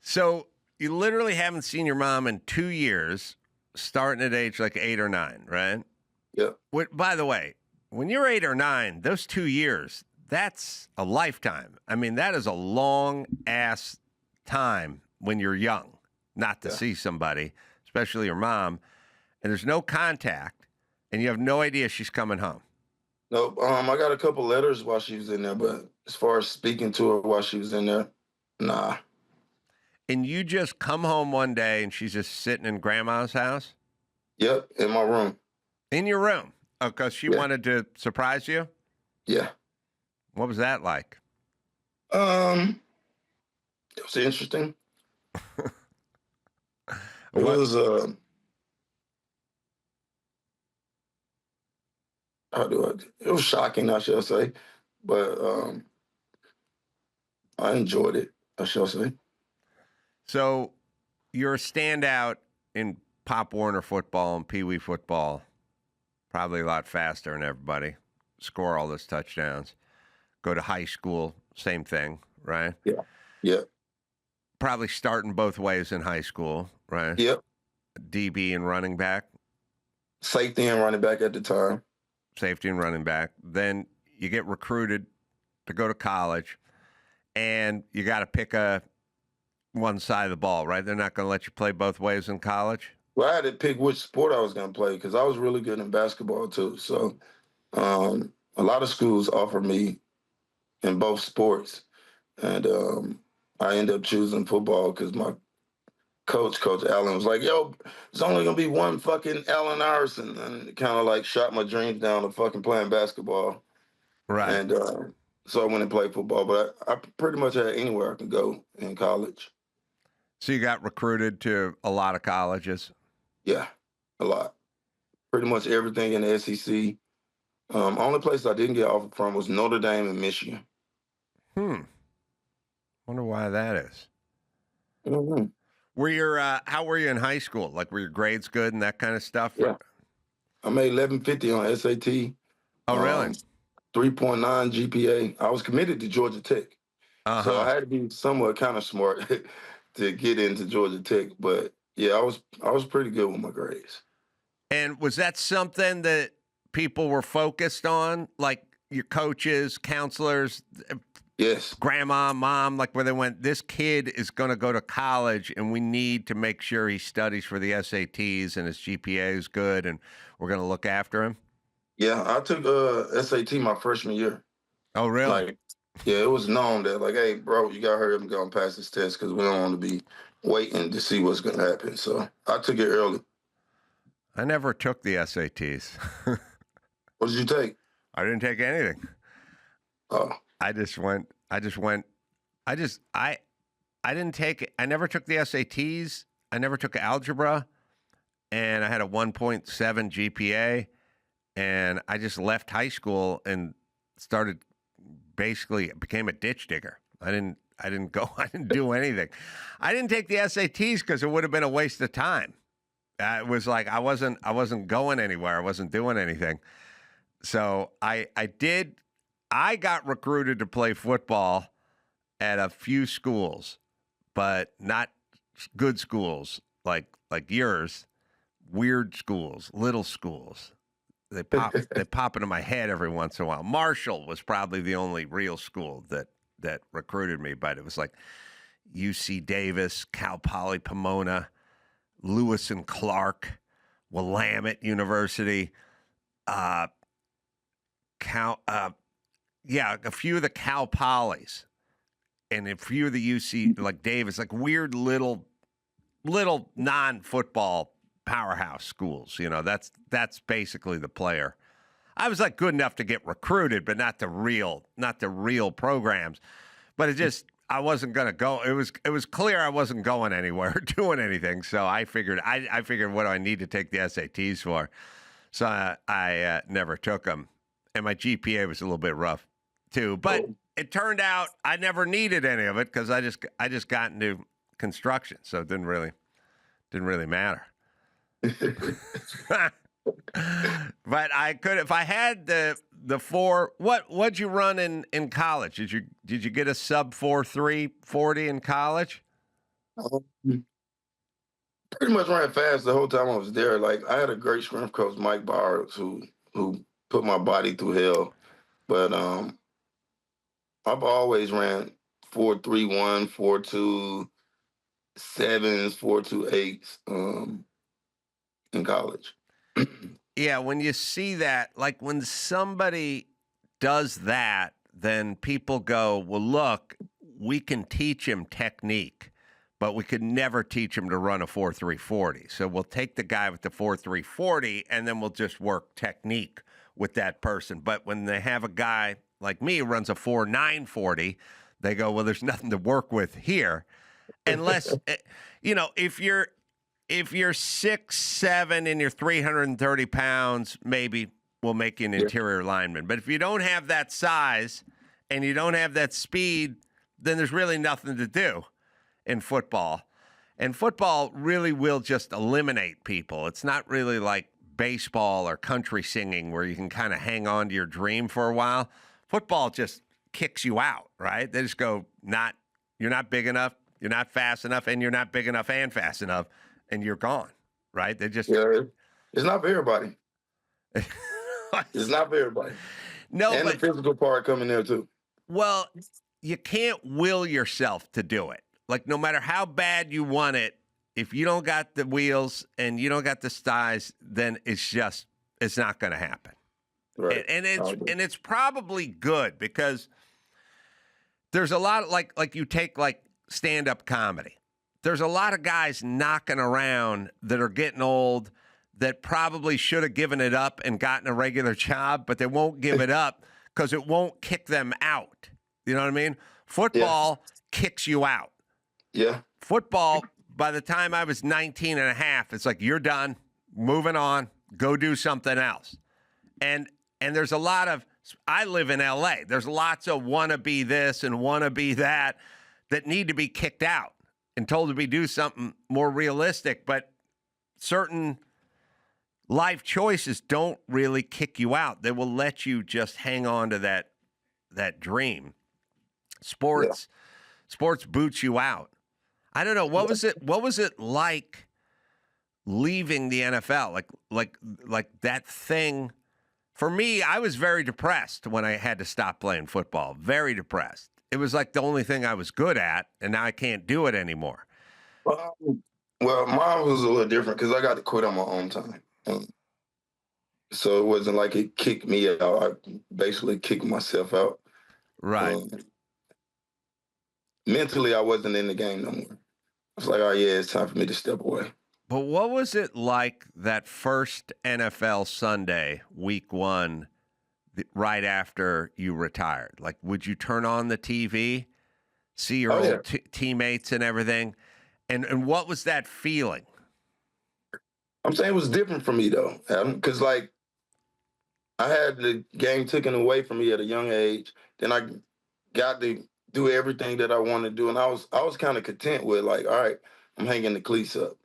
So you literally haven't seen your mom in 2 years, starting at age like 8 or 9, right? Yeah. By the way, when you're 8 or 9, those 2 years, that's a lifetime. I mean, that is a long-ass time when you're young not to see somebody, especially your mom, and there's no contact, and you have no idea she's coming home. No, I got a couple letters while she was in there, but as far as speaking to her while she was in there, nah. And you just come home one day and she's just sitting in grandma's house? Yep, in my room. In your room? Oh, because she wanted to surprise you? Yeah. What was that like? It was interesting. It was, it was shocking, I shall say, but I enjoyed it, I shall say. So you're a standout in Pop Warner football and Pee Wee football, probably a lot faster than everybody, score all those touchdowns. Go to high school, same thing, right? Yeah. Yeah. Probably starting both ways in high school, right? Yep. DB and running back. Safety and running back at the time. Safety and running back. Then you get recruited to go to college, and you got to pick one side of the ball, right? They're not going to let you play both ways in college? Well, I had to pick which sport I was going to play because I was really good in basketball, too. So a lot of schools offer me in both sports. And I ended up choosing football because my Coach Allen, was like, yo, there's only going to be one fucking Allen Iverson. And it kind of like shot my dreams down to fucking playing basketball. Right. And so I went and played football. But I pretty much had anywhere I could go in college. So you got recruited to a lot of colleges? Yeah, a lot. Pretty much everything in the SEC. Only place I didn't get offered from was Notre Dame and Michigan. Wonder why that is. Mm-hmm. How were you in high school? Like, were your grades good and that kind of stuff? Yeah. I made 1150 on SAT. Oh, really? 3.9 GPA. I was committed to Georgia Tech. Uh-huh. So I had to be somewhat kind of smart to get into Georgia Tech. But yeah, I was pretty good with my grades. And was that something that people were focused on? Like your coaches, counselors? Yes. Grandma, mom, like where they went, this kid is going to go to college and we need to make sure he studies for the SATs and his GPA is good and we're going to look after him? Yeah, I took SAT my freshman year. Oh, really? Like, yeah, it was known that, like, hey, bro, you got to hurry up and go and pass this test because we don't want to be waiting to see what's going to happen. So I took it early. I never took the SATs. What did you take? I didn't take anything. Oh. I didn't take it. I never took the SATs. I never took algebra. And I had a 1.7 GPA. And I just left high school and became a ditch digger. I didn't do anything. I didn't take the SATs because it would have been a waste of time. It was like I wasn't going anywhere. I wasn't doing anything. So I got recruited to play football at a few schools, but not good schools like yours. Weird schools, little schools. They pop into my head every once in a while. Marshall was probably the only real school that recruited me, but it was like UC Davis, Cal Poly Pomona, Lewis and Clark, Willamette University, a few of the Cal Polys, and a few of the UC, like Davis, like weird little non-football powerhouse schools. You know, that's basically the player. I was like good enough to get recruited, but not the real programs. But I wasn't going to go. It was clear I wasn't going anywhere or doing anything. So I figured what do I need to take the SATs for? So I never took them. And my GPA was a little bit rough too. But it turned out I never needed any of it because I just got into construction. So it didn't really matter. But I could, if I had the the four. What'd you run in college? Did you get a sub 4.340 in college? Pretty much ran fast the whole time I was there. Like I had a great strength coach, Mike Bars, who put my body through hell. But I've always ran 4.31, 4.2 sevens, 4.28 in college. Yeah, when you see that, like when somebody does that, then people go, well, look, we can teach him technique, but we could never teach him to run a 4.340. So we'll take the guy with the 4.340 and then we'll just work technique with that person. But when they have a guy like me who runs a 4.940, they go, well, there's nothing to work with here. Unless, if you're 6'7" and you're 330 pounds, maybe we'll make you an interior lineman. But if you don't have that size and you don't have that speed, then there's really nothing to do in football. And football really will just eliminate people. It's not really like baseball or country singing where you can kind of hang on to your dream for a while. Football just kicks you out, right? They just go, you're not big enough, you're not fast enough, and you're not big enough and fast enough, and you're gone, right? They just... Yeah, it's not for everybody. It's not for everybody. No, and but the physical part coming there, too. Well, you can't will yourself to do it. Like, no matter how bad you want it, if you don't got the wheels and you don't got the thighs, then it's not going to happen. Right. And it's probably good because there's a lot of, like you take like stand-up comedy. There's a lot of guys knocking around that are getting old that probably should have given it up and gotten a regular job, but they won't give it up because it won't kick them out. You know what I mean? Football kicks you out. Yeah. Football, by the time I was 19 and a half, it's like, you're done, moving on, go do something else. And there's a lot of, I live in L.A., there's lots of wanna be this and wanna be that need to be kicked out and told to do something more realistic. But certain life choices don't really kick you out. They will let you just hang on to that dream. Sports boots you out. I don't know. What was it like leaving the NFL? Like that thing. For me, I was very depressed when I had to stop playing football. Very depressed. It was like the only thing I was good at, and now I can't do it anymore. Well, mine was a little different because I got to quit on my own time. So it wasn't like it kicked me out. I basically kicked myself out. Right. Mentally, I wasn't in the game no more. I was like, oh, yeah, it's time for me to step away. But what was it like that first NFL Sunday, week one, right after you retired? Like, would you turn on the TV, see your old teammates and everything? And what was that feeling? I'm saying it was different for me, though, Adam, because, like, I had the game taken away from me at a young age. Then I got to do everything that I wanted to do. And I was kind of content with, like, all right, I'm hanging the cleats up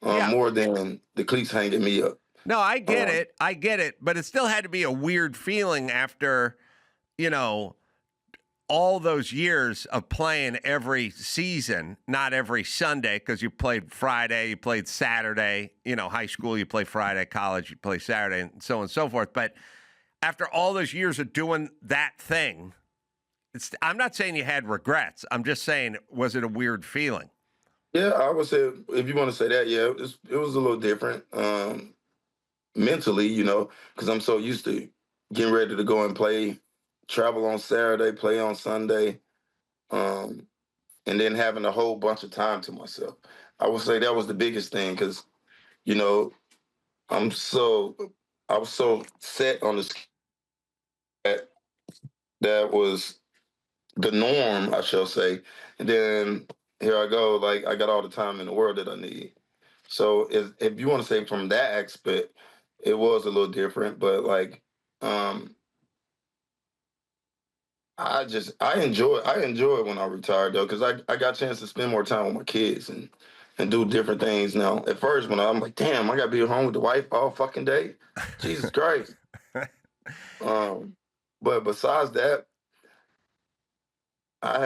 more than the cleats hanging me up. No, I get it. I get it. But it still had to be a weird feeling after, all those years of playing every season, not every Sunday, because you played Friday, you played Saturday, high school, you play Friday, college, you play Saturday, and so on and so forth. But after all those years of doing that thing, I'm not saying you had regrets. I'm just saying, was it a weird feeling? Yeah, I would say, if you want to say that, yeah, it was a little different mentally, because I'm so used to getting ready to go and play, travel on Saturday, play on Sunday, and then having a whole bunch of time to myself. I would say that was the biggest thing because, I was so set on the that was the norm, I shall say. And then here I go, like I got all the time in the world that I need. So if you want to say from that aspect, it was a little different, but like, I enjoy it when I retired though, because I got a chance to spend more time with my kids and do different things now. At first, when I'm like, damn, I got to be at home with the wife all fucking day. Jesus Christ. But besides that, I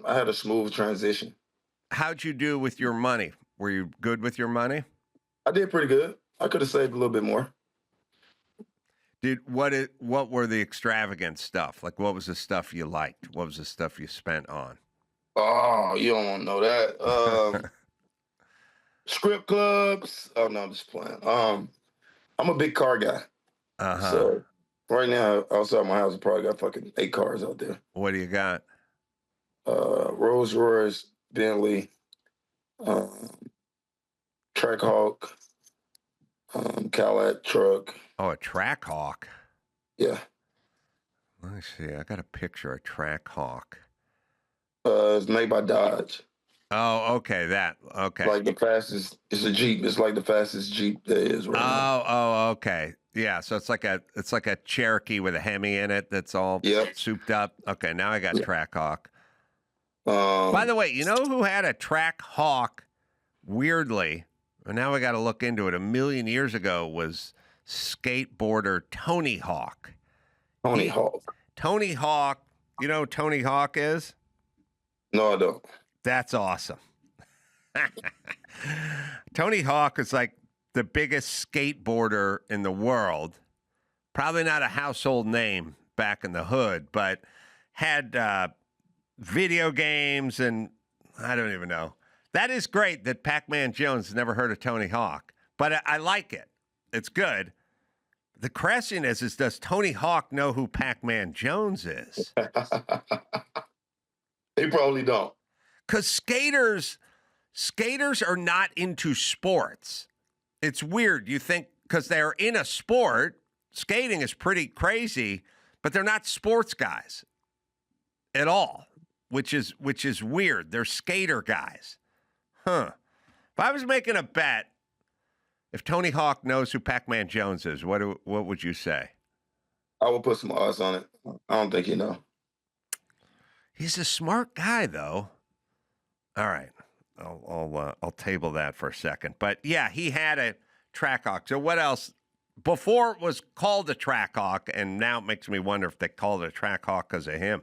had a smooth transition. How'd you do with your money? Were you good with your money? I did pretty good. I could have saved a little bit more. What were the extravagant stuff? Like, what was the stuff you liked? What was the stuff you spent on? Oh, you don't want to know that. Strip clubs. Oh no, I'm just playing. I'm a big car guy. So right now, outside my house, I probably got fucking 8 cars out there. What do you got? Rolls Royce, Bentley, Trackhawk, Cadillac truck. Oh, a Trackhawk. Yeah. Let me see. I got a picture of Trackhawk. It's made by Dodge. Oh, okay. Okay. Like the fastest. It's a Jeep. It's like the fastest Jeep there is right now. Oh, okay. Yeah. So it's like a Cherokee with a Hemi in it. That's all souped up. Okay. Now I got Trackhawk. By the way, you know who had a Trackhawk? Weirdly, and now I got to look into it. A million years ago was skateboarder Tony Hawk. Tony Hawk. Tony Hawk. You know who Tony Hawk is? No, I don't. That's awesome. Tony Hawk is like the biggest skateboarder in the world. Probably not a household name back in the hood, but had video games and I don't even know. That is great that Pacman Jones has never heard of Tony Hawk, but I like it. It's good. The question is does Tony Hawk know who Pacman Jones is? He probably don't. Because skaters are not into sports. It's weird. You think because they're in a sport, skating is pretty crazy, but they're not sports guys at all, which is weird. They're skater guys. Huh. If I was making a bet, if Tony Hawk knows who Pacman Jones is, what would you say? I would put some odds on it. I don't think you know. He's a smart guy, though. All right. I'll table that for a second. But, yeah, he had a Trackhawk. So what else? Before it was called a Trackhawk, and now it makes me wonder if they called it a Trackhawk because of him.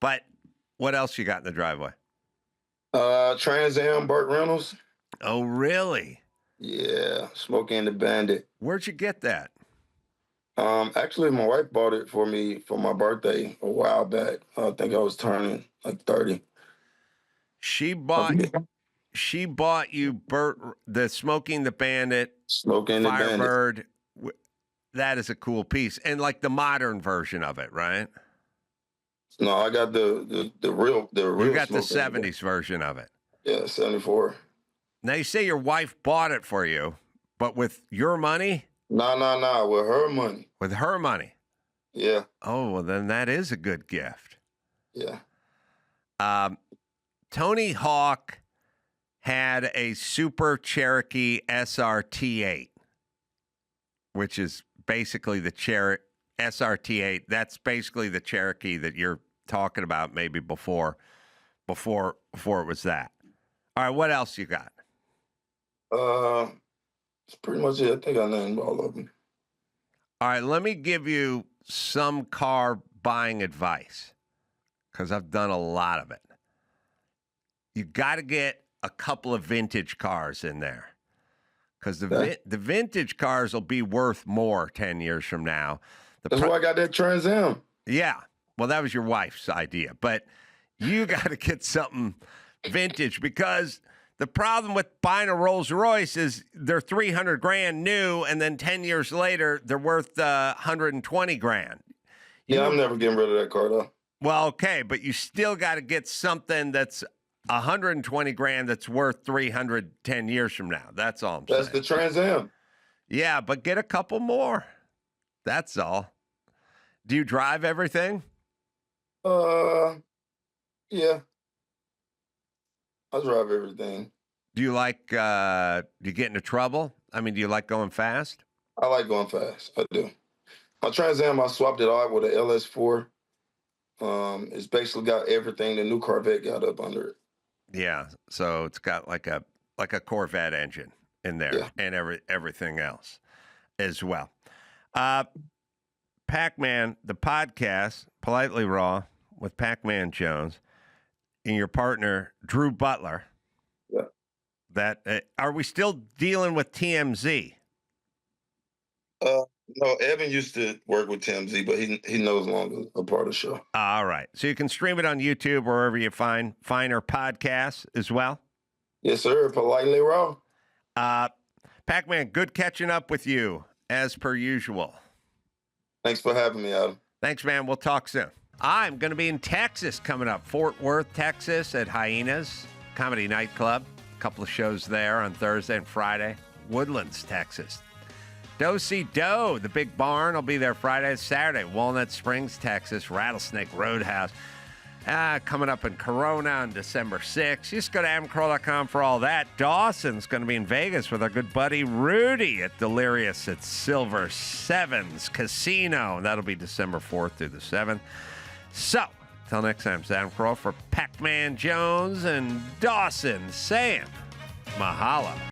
But what else you got in the driveway? Trans Am, Burt Reynolds. Oh, really? Yeah, Smokey and the Bandit. Where'd you get that? Actually, my wife bought it for me for my birthday a while back. I think I was turning like 30. She bought you the Smoking the Bandit, Smoking the Firebird. That is a cool piece, and like the modern version of it, right? No, I got the real. You got the 70s version of it. Yeah, 74. Now you say your wife bought it for you, but with your money? No, with her money. With her money? Yeah. Oh, well, then that is a good gift. Yeah. Tony Hawk had a Super Cherokee SRT8, which is basically the SRT8. That's basically the Cherokee that you're talking about maybe before it was that. All right, what else you got? It's pretty much it. I think I named all of them. All right, let me give you some car buying advice because I've done a lot of it. You got to get a couple of vintage cars in there because the vintage cars will be worth more 10 years from now. That's why I got that Trans Am. Yeah. Well, that was your wife's idea, but you got to get something vintage because the problem with buying a Rolls Royce is they're $300,000 new, and then 10 years later they're worth $120,000. Yeah, I'm never getting rid of that car though. Well, okay, but you still got to get something that's $120,000 that's worth $300,000 10 years from now. That's all I'm saying. That's the Trans Am. Yeah, but get a couple more. That's all. Do you drive everything? Yeah. I drive everything. Do you like, do you get into trouble? I mean, do you like going fast? I like going fast. I do. My Trans Am, I swapped it out with an LS4. It's basically got everything the new Corvette got up under it. Yeah, so it's got like a Corvette engine in there and everything else as well. Pacman, the podcast, Politely Raw, with Pacman Jones, and your partner, Drew Butler. Yeah. That are we still dealing with TMZ? No, Evan used to work with TMZ, but he knows longer a part of the show. All right. So you can stream it on YouTube, wherever you find finer podcasts as well? Yes, sir. Politely Raw. Pacman, good catching up with you, as per usual. Thanks for having me, Adam. Thanks, man. We'll talk soon. I'm going to be in Texas coming up, Fort Worth, Texas, at Hyenas Comedy Nightclub. A couple of shows there on Thursday and Friday. Woodlands, Texas. Do-si-do, the big barn. I'll be there Friday and Saturday. Walnut Springs, Texas, Rattlesnake Roadhouse. Coming up in Corona on December 6th. Just go to amcarolla.com for all that. Dawson's going to be in Vegas with our good buddy Rudy at Delirious at Silver Sevens Casino. That'll be December 4th through the 7th. So, till next time, Adam Carolla for Pacman Jones and Dawson saying mahalo.